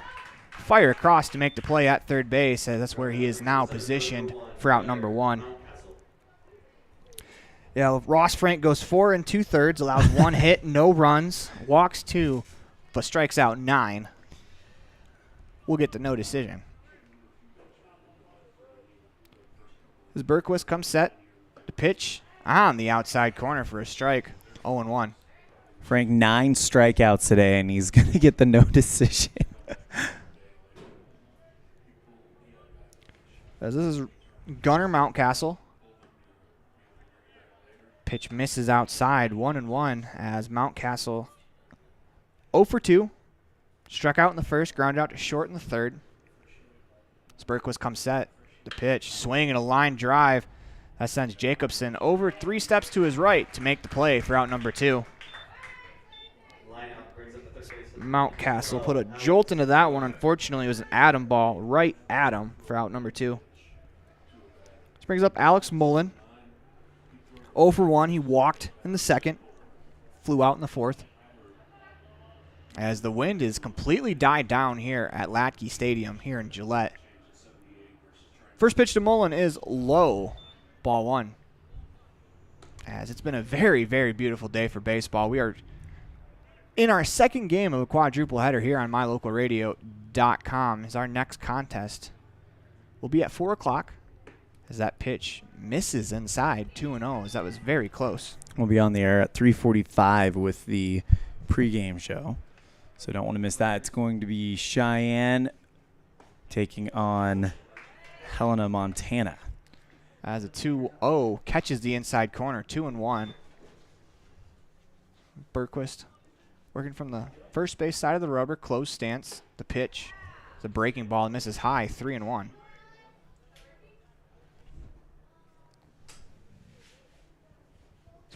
fire across to make the play at third base. As that's where he is now positioned for out number 1. Yeah, Ross Frank goes 4 2/3, allows 1 hit, no runs, walks 2, but strikes out 9. We'll get to no decision. As Berquist comes set, the pitch on the outside corner for a strike, 0-1. Frank, 9 strikeouts today, and he's going to get the no decision. As this is Gunnar Mountcastle. Pitch misses outside, 1-1, as Mountcastle 0 for 2. Struck out in the first, grounded out to short in the third. Berquist comes set. The pitch, swing and a line drive. That sends Jacobson over 3 steps to his right to make the play for out number 2. Mountcastle put a jolt into that one. Unfortunately, it was an Adam ball right at him for out number 2. This brings up Alex Mullen. 0 for 1. He walked in the second, flew out in the fourth. As the wind is completely died down here at Hladky Stadium here in Gillette. First pitch to Mullen is low, ball 1. As it's been a very, very beautiful day for baseball. We are in our second game of a quadruple header here on mylocalradio.com. As our next contest will be at 4 o'clock. As that pitch misses inside, 2-0, as that was very close. We'll be on the air at 3:45 with the pregame show, so don't want to miss that. It's going to be Cheyenne taking on Helena, Montana. As a 2-0 catches the inside corner, 2-1. Berquist working from the first base side of the rubber, closed stance. The pitch, the breaking ball, misses high, 3-1.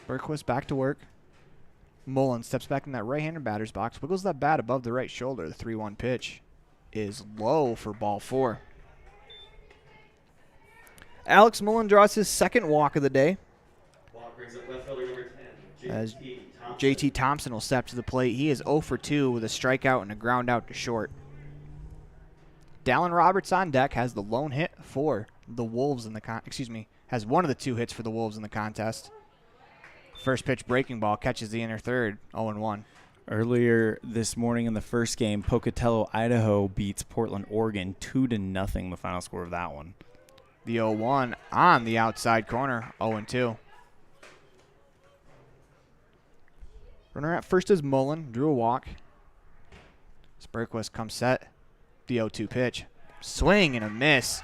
Berquist back to work. Mullen steps back in that right-handed batter's box, wiggles that bat above the right shoulder. The 3-1 pitch is low for ball 4. Alex Mullen draws his second walk of the day. As JT Thompson will step to the plate. He is 0 for 2 with a strikeout and a ground out to short. Dallin Roberts on deck has the lone hit for the Wolves in the has one of the 2 hits for the Wolves in the contest. First pitch breaking ball catches the inner third, 0-1. Earlier this morning in the first game, Pocatello, Idaho beats Portland, Oregon 2-0, the final score of that one. The 0-1 on the outside corner, 0-2. Runner at first is Mullen, drew a walk. Berquist comes set. The 0-2 pitch. Swing and a miss,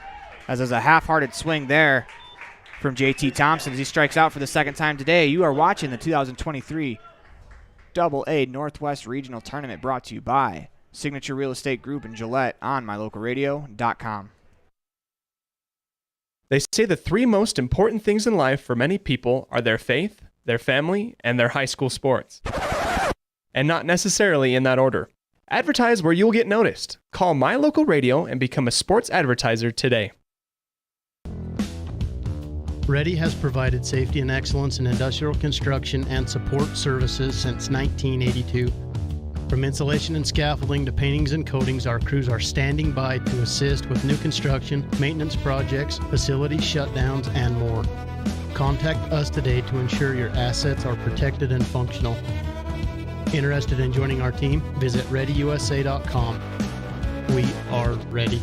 as there's a half-hearted swing there from JT Thompson as he strikes out for the second time today. You are watching the 2023 AA Northwest Regional Tournament, brought to you by Signature Real Estate Group in Gillette on mylocalradio.com. They say the 3 most important things in life for many people are their faith, their family, and their high school sports. And not necessarily in that order. Advertise where you'll get noticed. Call My Local Radio and become a sports advertiser today. Ready has provided safety and excellence in industrial construction and support services since 1982. From insulation and scaffolding to paintings and coatings, our crews are standing by to assist with new construction, maintenance projects, facility shutdowns, and more. Contact us today to ensure your assets are protected and functional. Interested in joining our team? Visit ReadyUSA.com. We are ready.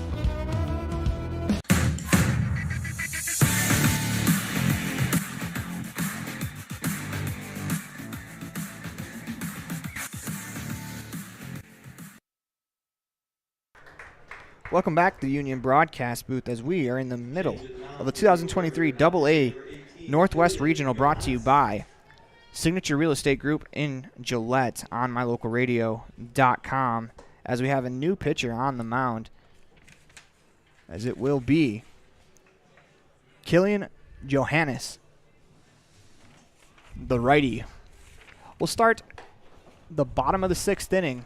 Welcome back to the Union Broadcast Booth as we are in the middle of the 2023 AA Northwest Regional, brought to you by Signature Real Estate Group in Gillette on mylocalradio.com, as we have a new pitcher on the mound, as it will be Killian Johannes, the righty. We'll start the bottom of the 6th inning.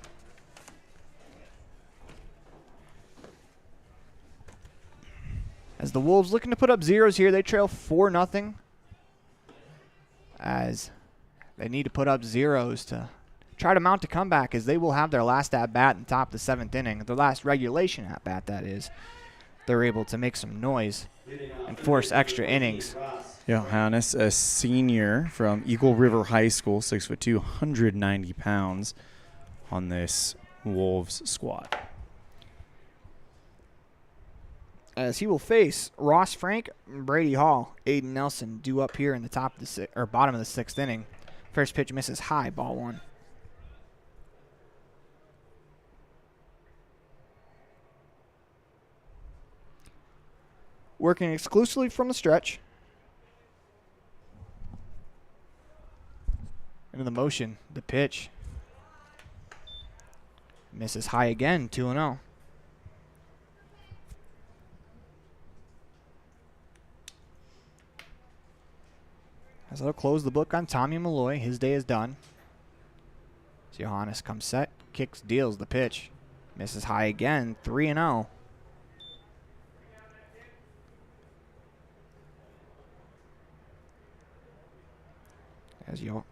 As the Wolves looking to put up zeros here, they trail 4-0. As they need to put up zeros to try to mount a comeback, as they will have their last at-bat in the top of the 7th inning. Their last regulation at-bat, that is. They're able to make some noise and force extra innings. Johannes, a senior from Eagle River High School, 6'2", 190 pounds on this Wolves squad. As he will face Ross Frank, Brady Hall, Aiden Nelson due up here in the top of the bottom of the 6th inning. First pitch misses high, ball 1. Working exclusively from the stretch. Into the motion, the pitch. Misses high again, 2-0. As they'll close the book on Tommy Malloy. His day is done. So Johannes comes set, kicks, deals the pitch. Misses high again, 3-0.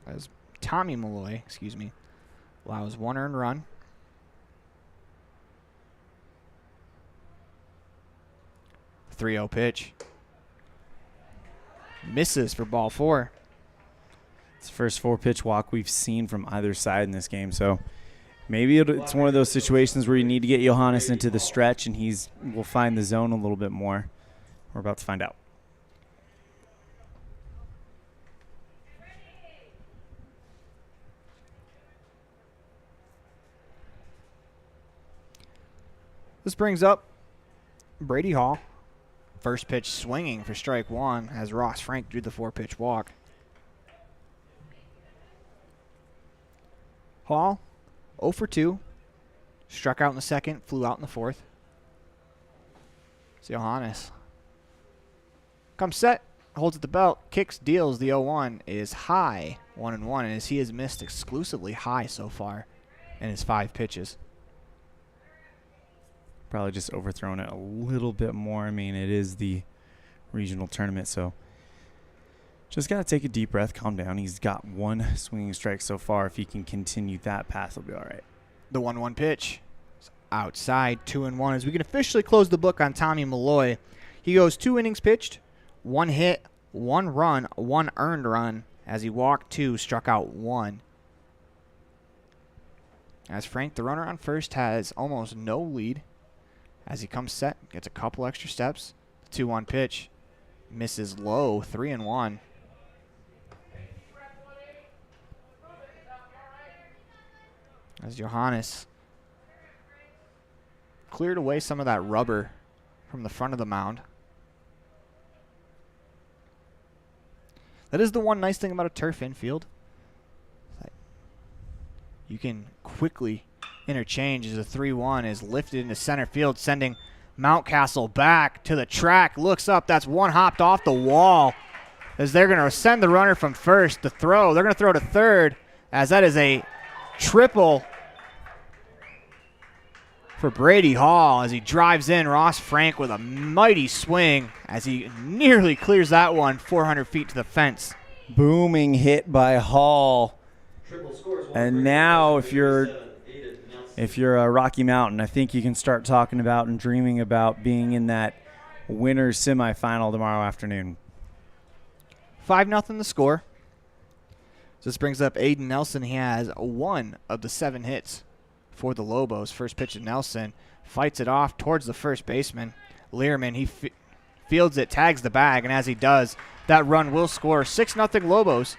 As Tommy Malloy, allows 1 earned run. The 3-0 pitch. Misses for ball 4. It's the first 4-pitch walk we've seen from either side in this game, so maybe it's one of those situations where you need to get Johannes into the stretch and will find the zone a little bit more. We're about to find out. This brings up Brady Hall. First pitch swinging for strike 1 as Ross Frank drew the 4-pitch walk. Hall, 0 for 2. Struck out in the 2nd, flew out in the 4th. It's Johannes. Comes set, holds at the belt, kicks, deals. The 0-1 is high, 1-1, as he has missed exclusively high so far in his 5 pitches. Probably just overthrown it a little bit more. I mean, it is the regional tournament, so just got to take a deep breath, calm down. He's got 1 swinging strike so far. If he can continue that path, he'll be all right. The 1-1 pitch. It's outside, 2-1, as we can officially close the book on Tommy Malloy. He goes 2 innings pitched, 1 hit, 1 run, 1 earned run, as he walked 2, struck out 1. As Frank, the runner on first, has almost no lead. As he comes set, gets a couple extra steps. The 2-1 pitch misses low, 3-1. As Johannes cleared away some of that rubber from the front of the mound. That is the one nice thing about a turf infield. You can quickly interchange as the 3-1 is lifted into center field, sending Mountcastle back to the track. Looks up. That's one hopped off the wall as they're going to send the runner from first to throw. They're going to throw to third as that is a triple for Brady Hall as he drives in Ross Frank with a mighty swing as he nearly clears that one 400 feet to the fence. Booming hit by Hall. And now if you're a Rocky Mountain, I think you can start talking about and dreaming about being in that winner's semifinal tomorrow afternoon. 5-0 the score. So this brings up Aiden Nelson. He has 1 of the 7 hits for the Lobos. First pitch to Nelson. Fights it off towards the first baseman. Learman, he fields it, tags the bag, and as he does, that run will score. 6-0 Lobos,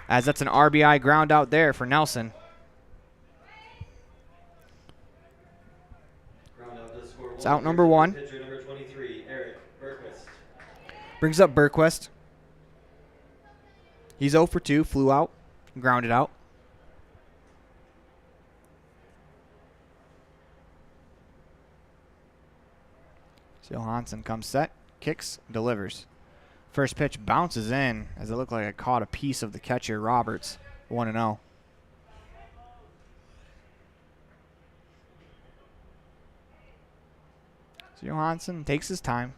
as that's an RBI ground out there for Nelson. It's out number 1. Pitcher number 23, Eric Berquist. Brings up Berquist. He's 0 for 2, flew out, grounded out. So Johansson comes set, kicks, delivers. First pitch bounces in as it looked like it caught a piece of the catcher, Roberts. 1-0. So Johansson takes his time,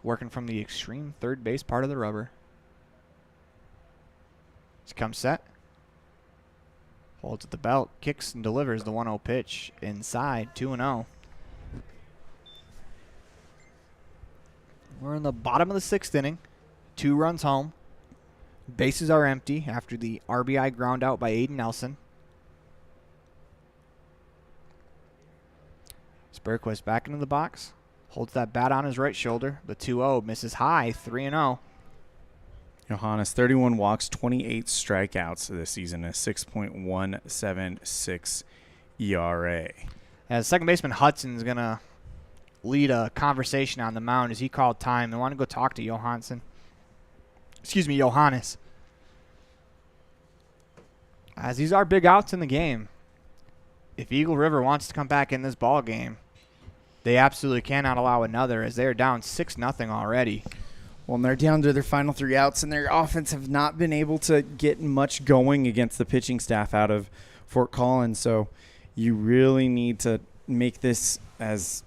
working from the extreme third base part of the rubber. He comes set. Holds at the belt, kicks and delivers the 1-0 pitch inside, 2-0. We're in the bottom of the 6th inning. 2 runs home. Bases are empty after the RBI ground out by Aiden Nelson. Berquist back into the box. Holds that bat on his right shoulder. The 2-0 misses high, 3-0. Johannes, 31 walks, 28 strikeouts this season, a 6.176 ERA. As second baseman Hudson's going to lead a conversation on the mound as he called time. They want to go talk to Johannes. As these are big outs in the game. If Eagle River wants to come back in this ball game, they absolutely cannot allow another as they are down 6-0 already. Well, and they're down to their final 3 outs, and their offense have not been able to get much going against the pitching staff out of Fort Collins. So you really need to make this as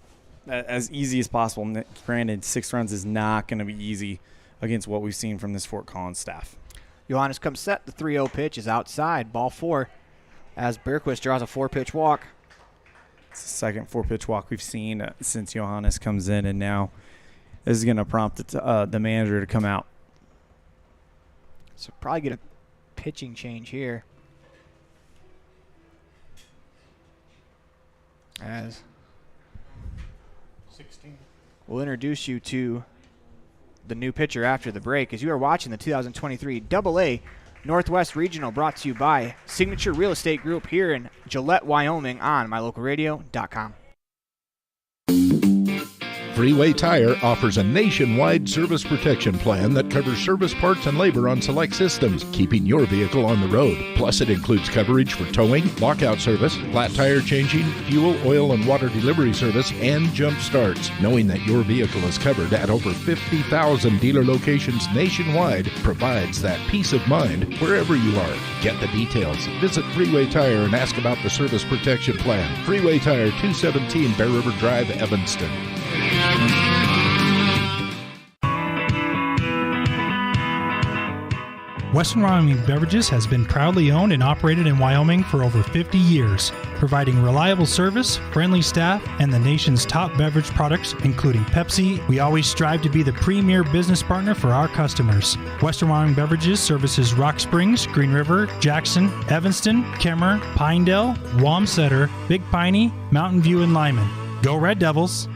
easy as possible. Granted, 6 runs is not going to be easy against what we've seen from this Fort Collins staff. Johannes comes set. The 3-0 pitch is outside. Ball 4 as Berquist draws a 4-pitch walk. It's the second 4-pitch walk we've seen since Johannes comes in, and now this is going to prompt the manager to come out. So probably get a pitching change here. As 16. We'll introduce you to the new pitcher after the break as you are watching the 2023 AA Northwest Regional, brought to you by Signature Real Estate Group here in Gillette, Wyoming on mylocalradio.com. Freeway Tire offers a nationwide service protection plan that covers service parts and labor on select systems, keeping your vehicle on the road. Plus, it includes coverage for towing, lockout service, flat tire changing, fuel, oil, and water delivery service, and jump starts. Knowing that your vehicle is covered at over 50,000 dealer locations nationwide provides that peace of mind wherever you are. Get the details. Visit Freeway Tire and ask about the service protection plan. Freeway Tire, 217 Bear River Drive, Evanston. Western Wyoming Beverages has been proudly owned and operated in Wyoming for over 50 years, providing reliable service, friendly staff, and the nation's top beverage products, including Pepsi. We always strive to be the premier business partner for our customers. Western Wyoming Beverages services Rock Springs, Green River, Jackson, Evanston, Kemmer, Pinedale, Wamsutter, Big Piney, Mountain View, and Lyman. Go Red Devils!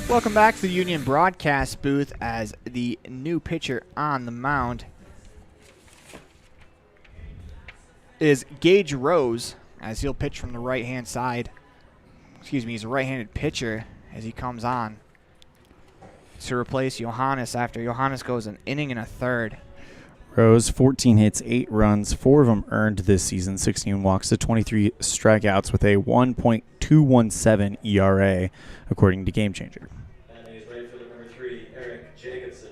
Welcome back to the Union broadcast booth as the new pitcher on the mound is Gage Rose, as he'll pitch from the right-hand side. He's a right-handed pitcher as he comes on to replace Johannes after Johannes goes an inning and a third. Rose, 14 hits, 8 runs, 4 of them earned this season, 16 walks to 23 strikeouts with a 1.217 ERA, according to Game Changer. And he's ready for the number 3, Eric Jacobson.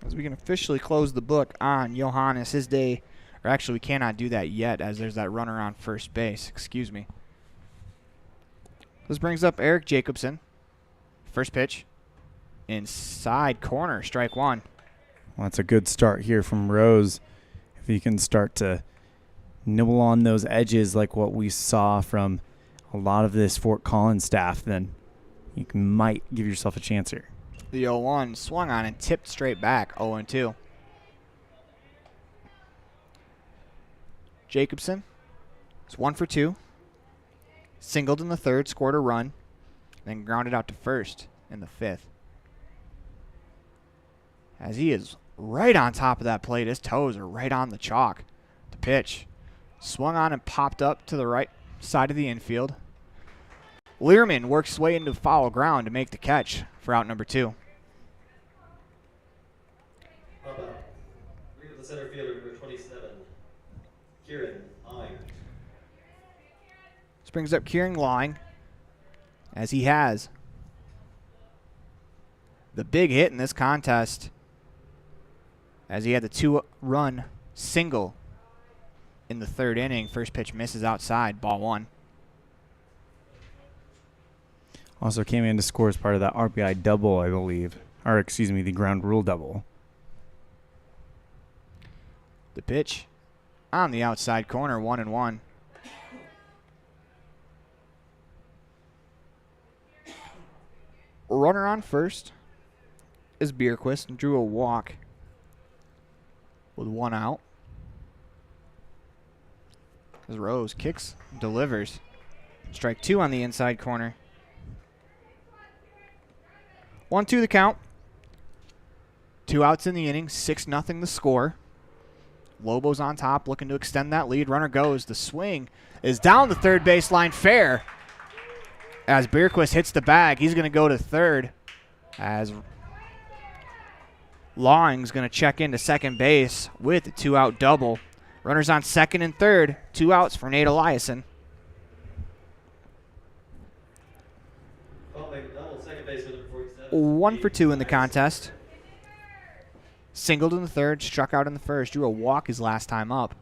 As we can officially close the book on Johannes, his day, or actually we cannot do that yet as there's that runner on first base. Excuse me. This brings up Eric Jacobson. First pitch. Inside corner, strike 1. Well, that's a good start here from Rose. If he can start to nibble on those edges like what we saw from a lot of this Fort Collins staff, then you might give yourself a chance here. The 0-1 swung on and tipped straight back, 0-2. Jacobson is 1 for 2. Singled in the third, scored a run, then grounded out to first in the 5th. As he is right on top of that plate. His toes are right on the chalk. The pitch swung on and popped up to the right side of the infield. Learman works his way into foul ground to make the catch for out number 2. How about bring up the center fielder, number 27, Kieran Line. This brings up Kieran Line, as he has the big hit in this contest, as he had the 2-run single in the 3rd inning. First pitch misses outside, ball 1. Also came in to score as part of that RBI double, I believe. Or, excuse me, the ground rule double. The pitch on the outside corner, 1-1. Runner on first is Bierquist and drew a walk with 1 out. As Rose kicks, delivers. Strike 2 on the inside corner. 1-2 the count. 2 outs in the inning, 6-0 the score. Lobos on top, looking to extend that lead. Runner goes. The swing is down the third baseline, fair. As Bierquist hits the bag, he's going to go to third. As Lawing's going to check into second base with a 2-out double. Runners on second and third. 2 outs for Nate Eliason. One for 2 in the contest. Singled in the third, struck out in the first. Drew a walk his last time up.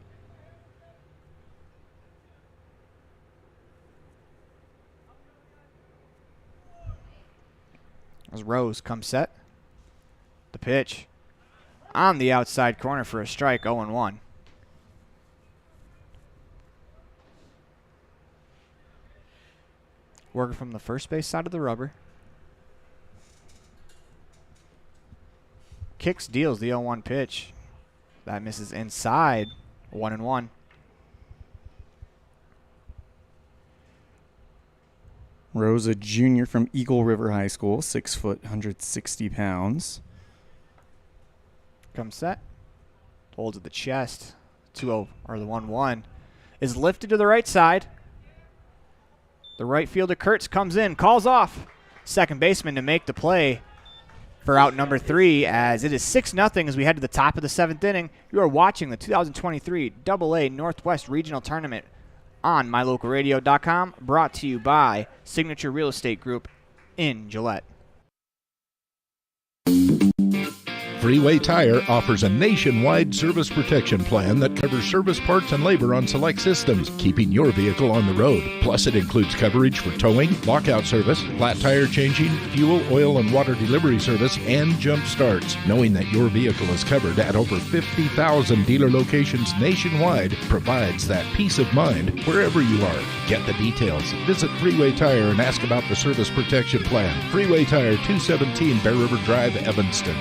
As Rose comes set. The pitch on the outside corner for a strike, 0-1. Working from the first base side of the rubber. Kicks, deals the 0-1 pitch. That misses inside, 1-1. Rose, a junior from Eagle River High School, 6 foot, 160 pounds. Comes set. Holds at the chest. 2-0, or the 1-1. Is lifted to the right side. The right fielder, Kurtz, comes in, calls off. Second baseman to make the play for out number 3, as it is 6-0 as we head to the top of the 7th inning. You are watching the 2023 AA Northwest Regional Tournament on mylocalradio.com, brought to you by Signature Real Estate Group in Gillette. Freeway Tire offers a nationwide service protection plan that covers service parts and labor on select systems, keeping your vehicle on the road. Plus, it includes coverage for towing, lockout service, flat tire changing, fuel, oil, and water delivery service, and jump starts. Knowing that your vehicle is covered at over 50,000 dealer locations nationwide provides that peace of mind wherever you are. Get the details. Visit Freeway Tire and ask about the service protection plan. Freeway Tire, 217 Bear River Drive, Evanston.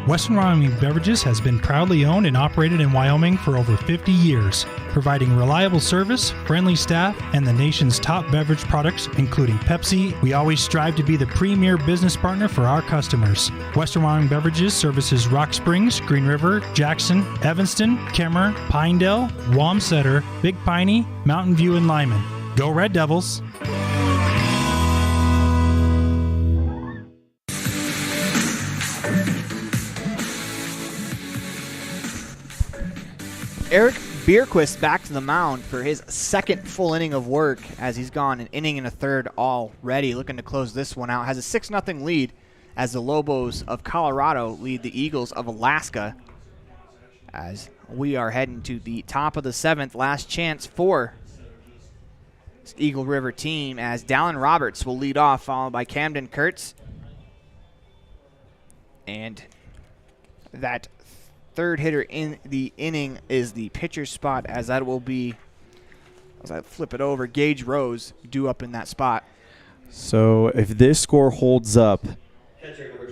Western Wyoming Beverages has been proudly owned and operated in Wyoming for over 50 years, providing reliable service, friendly staff, and the nation's top beverage products, including Pepsi. We always strive to be the premier business partner for our customers. Western Wyoming Beverages services Rock Springs, Green River, Jackson, Evanston, Kemmer, Pinedale, Wamsutter, Big Piney, Mountain View, and Lyman. Go Red Devils! Eric Bierquist back to the mound for his second full inning of work, as he's gone an inning and a third already, looking to close this one out. Has a 6-0 lead as the Lobos of Colorado lead the Eagles of Alaska, as we are heading to the top of the 7th. Last chance for this Eagle River team, as Dallin Roberts will lead off, followed by Camden Kurtz. And that third hitter in the inning is the pitcher spot, as that will be, as I flip it over, Gage Rose due up in that spot. So if this score holds up,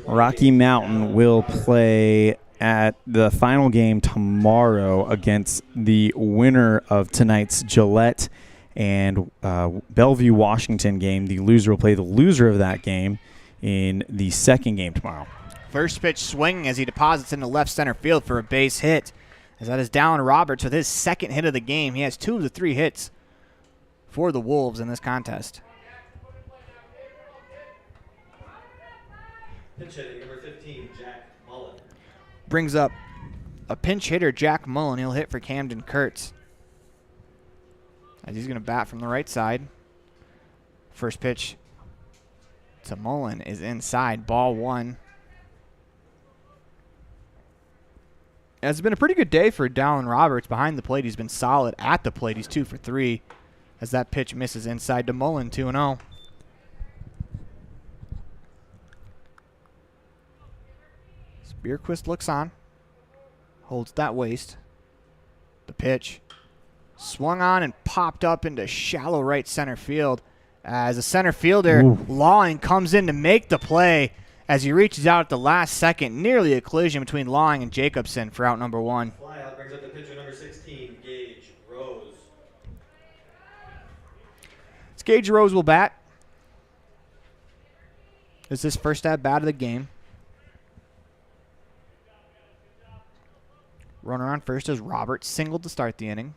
Rocky Mountain will play at the final game tomorrow against the winner of tonight's Gillette and Bellevue, Washington game. The loser will play the loser of that game in the second game tomorrow. First pitch swinging as he deposits into left center field for a base hit, as that is Dallin Roberts with his second hit of the game. He has 2 of the 3 hits for the Wolves in this contest. Pinch hitting, number 15, Jack Mullen. Brings up a pinch hitter, Jack Mullen. He'll hit for Camden Kurtz. as he's going to bat from the right side. First pitch to Mullen is inside, ball 1. It's been a pretty good day for Dallin Roberts. Behind the plate, he's been solid. At the plate, he's 2 for 3 as that pitch misses inside to Mullen, 2-0. Bierquist looks on, holds that waist. The pitch swung on and popped up into shallow right center field as a center fielder, Lawing, comes in to make the play as he reaches out at the last second. Nearly a collision between Lawing and Jacobson for out number 1. Fly out brings up the pitcher number 16, Gage Rose. It's Gage Rose will bat. It's his first at bat of the game. Runner on first as Roberts singled to start the inning.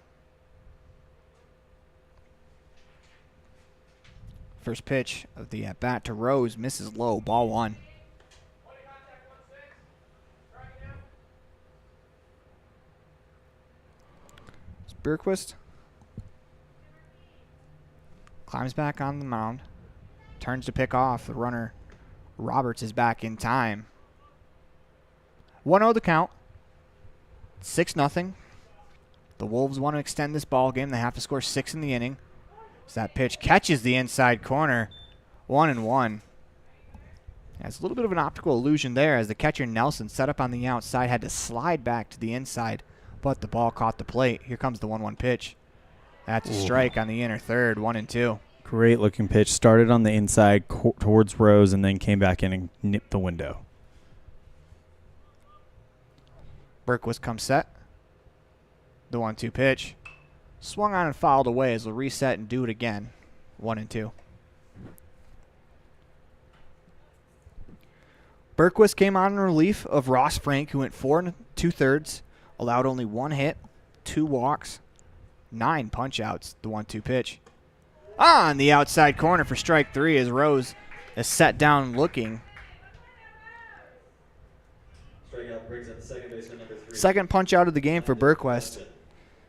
First pitch of the at-bat to Rose misses low, ball 1. Bierquist climbs back on the mound, turns to pick off. The runner, Roberts, is back in time. 1-0 the count. 6-0. The Wolves want to extend this ball game. They have to score 6 in the inning. So that pitch catches the inside corner. 1-1. It's a little bit of an optical illusion there as the catcher Nelson, set up on the outside, had to slide back to the inside, but the ball caught the plate. Here comes the 1-1 pitch. That's a strike on the inner third, 1-2. Great looking pitch. Started on the inside towards Rose and then came back in and nipped the window. Berquist comes set. The 1-2 pitch. Swung on and fouled away as they'll reset and do it again. 1-2. Berquist came on in relief of Ross Frank, who went 4 2/3, allowed only 1 hit, 2 walks, 9 punch-outs. The 1-2 pitch. On the outside corner for strike 3 as Rose is set down looking. Strikeout brings up the second baseman number 3. Second punch out of the game for Berquist.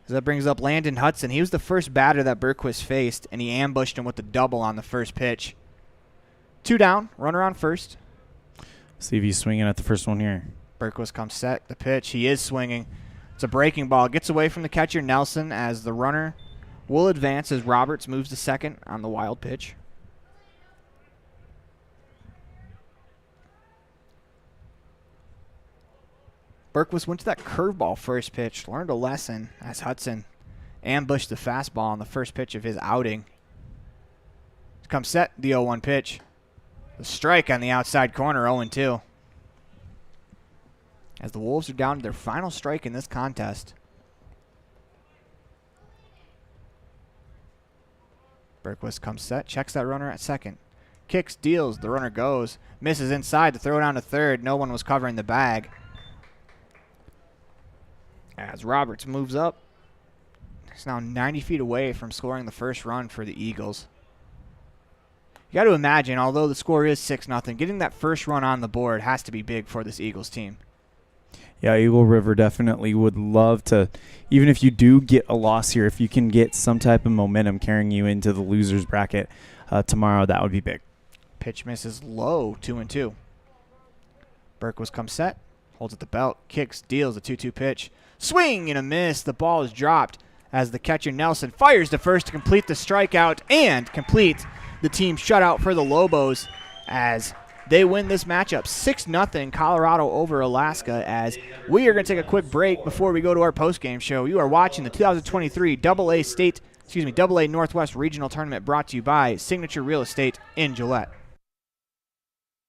So that brings up Landon Hudson. He was the first batter that Berquist faced, and he ambushed him with the double on the first pitch. 2 down, runner on first. See if he's swinging at the first one here. Berquist comes set. The pitch, he is swinging. It's a breaking ball. Gets away from the catcher Nelson as the runner will advance as Roberts moves to second on the wild pitch. Berquist went to that curveball first pitch, learned a lesson as Hudson ambushed the fastball on the first pitch of his outing. Comes set, the 0-1 pitch. The strike on the outside corner, 0-2. As the Wolves are down to their final strike in this contest. Berquist comes set, checks that runner at second. Kicks, deals, the runner goes. Misses inside to throw down to third. No one was covering the bag. As Roberts moves up, he's now 90 feet away from scoring the first run for the Eagles. You got to imagine, although the score is 6-0, getting that first run on the board has to be big for this Eagles team. Yeah, Eagle River definitely would love to, even if you do get a loss here, if you can get some type of momentum carrying you into the losers bracket tomorrow, that would be big. Pitch misses low, 2-2. Berquist comes set, holds at the belt, kicks, deals, a 2-2 pitch. Swing and a miss. The ball is dropped as the catcher Nelson fires to first to complete the strikeout and complete the team shutout for the Lobos as they win this matchup 6-0 Colorado over Alaska. As we are going to take a quick break before we go to our postgame show. You are watching the 2023 AA Northwest Regional Tournament brought to you by Signature Real Estate in Gillette.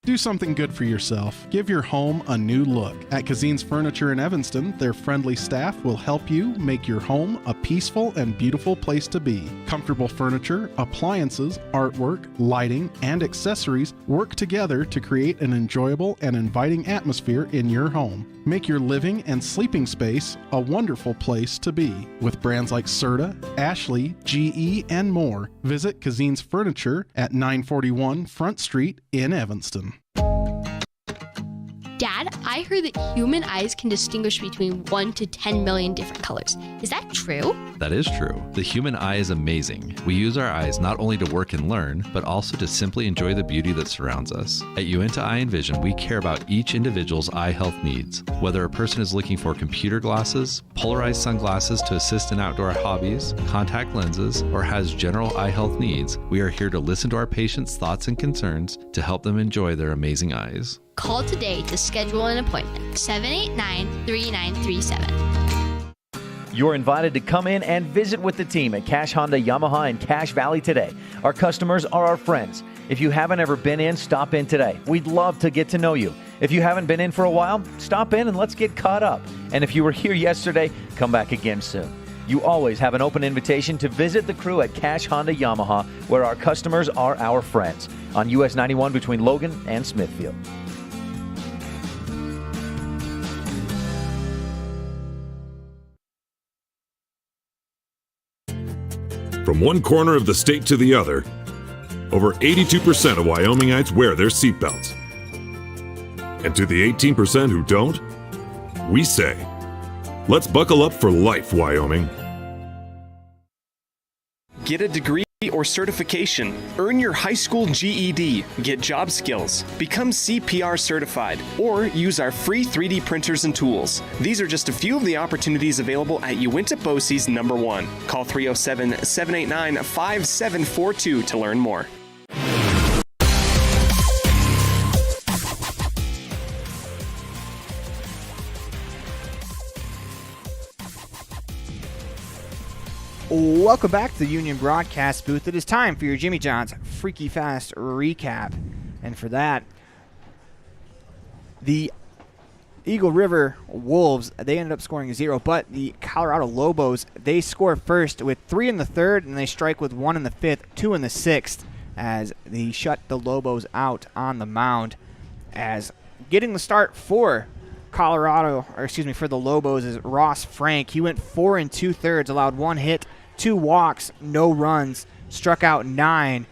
Do something good for yourself. Give your home a new look. At Kazin's Furniture in Evanston, their friendly staff will help you make your home a peaceful and beautiful place to be. Comfortable furniture, appliances, artwork, lighting, and accessories work together to create an enjoyable and inviting atmosphere in your home. Make your living and sleeping space a wonderful place to be. With brands like Serta, Ashley, GE, and more, visit Kazin's Furniture at 941 Front Street in Evanston. Dad, I heard that human eyes can distinguish between 1 to 10 million different colors. Is that true? That is true. The human eye is amazing. We use our eyes not only to work and learn, but also to simply enjoy the beauty that surrounds us. At Uinta Eye and Vision, we care about each individual's eye health needs. Whether a person is looking for computer glasses, polarized sunglasses to assist in outdoor hobbies, contact lenses, or has general eye health needs, we are here to listen to our patients' thoughts and concerns to help them enjoy their amazing eyes. Call today to schedule an appointment. 789-3937. You're invited to come in and visit with the team at Cash Honda Yamaha in Cache Valley today. Our customers are our friends. If you haven't ever been in, stop in today. We'd love to get to know you. If you haven't been in for a while, stop in and let's get caught up. And if you were here yesterday, come back again soon. You always have an open invitation to visit the crew at Cache Honda Yamaha, where our customers are our friends, on US 91 between Logan and Smithfield. From one corner of the state to the other, over 82% of Wyomingites wear their seatbelts. And to the 18% who don't, we say, let's buckle up for life, Wyoming. Get a degree or certification. Earn your high school GED. Get job skills. Become CPR certified. Or use our free 3D printers and tools. These are just a few of the opportunities available at Uinta BOCES number 1. Call 307-789-5742 to learn more. Welcome back to the Union Broadcast Booth. It is time for your Jimmy John's Freaky Fast Recap. And for that, the Eagle River Wolves, they ended up scoring 0, but the Colorado Lobos, they score first with 3 in the third, and they strike with 1 in the fifth, 2 in the sixth, as they shut the Lobos out on the mound. As getting the start for for the Lobos is Ross Frank. He went 4 2/3, allowed 1 hit, 2 walks, no runs, struck out 9.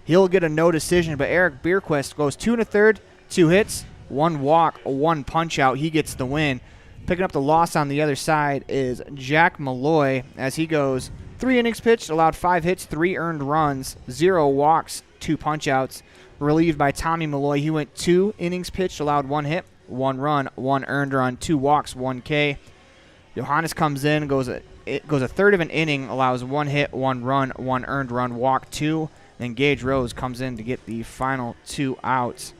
He'll get a no decision, but Eric Bierquist goes 2 1/3, 2 hits, 1 walk, 1 punch out. He gets the win. Picking up the loss on the other side is Jack Malloy, as he goes 3 innings pitched, allowed 5 hits, 3 earned runs, 0 walks, 2 punch outs. Relieved by Tommy Malloy, he went 2 innings pitched, allowed 1 hit, 1 run, 1 earned run, 2 walks, 1 K. Johannes comes in, goes a third of an inning, allows 1 hit, 1 run, 1 earned run, walk 2. Then Gage Rose comes in to get the final 2 outs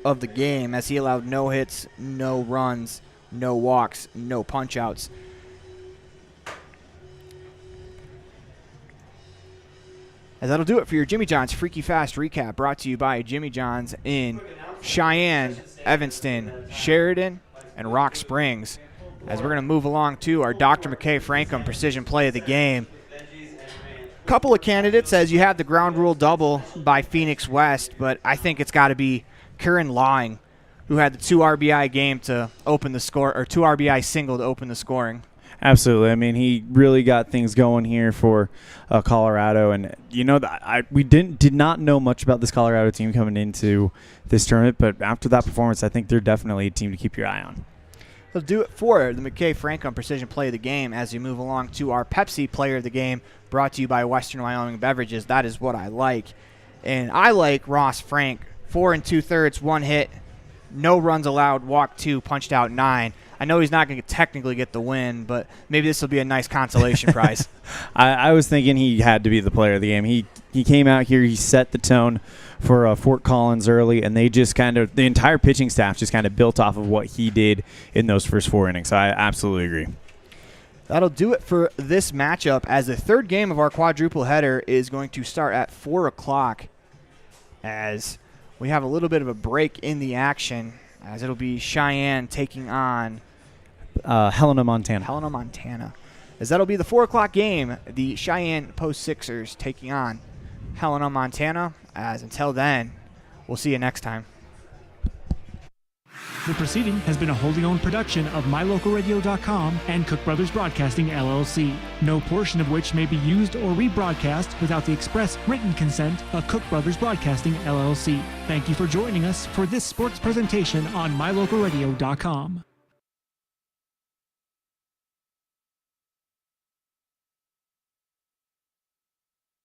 of the game, as he allowed no hits, no runs, no walks, no punch outs. As that'll do it for your Jimmy John's Freaky Fast Recap, brought to you by Jimmy John's in Cheyenne, Evanston, Sheridan, and Rock Springs. As we're going to move along to our Dr. McKay Frankham Precision Play of the Game. Couple of candidates, as you have the ground rule double by Phoenix West, but I think it's got to be Curran Lawing, who had the 2 RBI game to open the score, or 2 RBI single to open the scoring. Absolutely. I mean, he really got things going here for Colorado, and we did not know much about this Colorado team coming into this tournament, but after that performance, I think they're definitely a team to keep your eye on. They'll do it for the McKay Frankham Precision Play of the Game as we move along to our Pepsi Player of the Game, brought to you by Western Wyoming Beverages. That is what I like. And I like Ross Frank. 4 2/3, 1 hit, no runs allowed, walked 2, punched out 9. I know he's not going to technically get the win, but maybe this will be a nice consolation prize. I was thinking he had to be the player of the game. He came out here, he set the tone for Fort Collins early, and they just the entire pitching staff just kind of built off of what he did in those first 4 innings. So I absolutely agree. That'll do it for this matchup, as the third game of our quadruple header is going to start at 4 o'clock, as we have a little bit of a break in the action, as it'll be Cheyenne taking on Helena, Montana. Helena, Montana. As that'll be the 4 o'clock game, the Cheyenne Post Sixers taking on Helena, Montana. As until then, we'll see you next time. The proceeding has been a wholly owned production of MyLocalRadio.com and Cook Brothers Broadcasting, LLC, no portion of which may be used or rebroadcast without the express written consent of Cook Brothers Broadcasting, LLC. Thank you for joining us for this sports presentation on MyLocalRadio.com.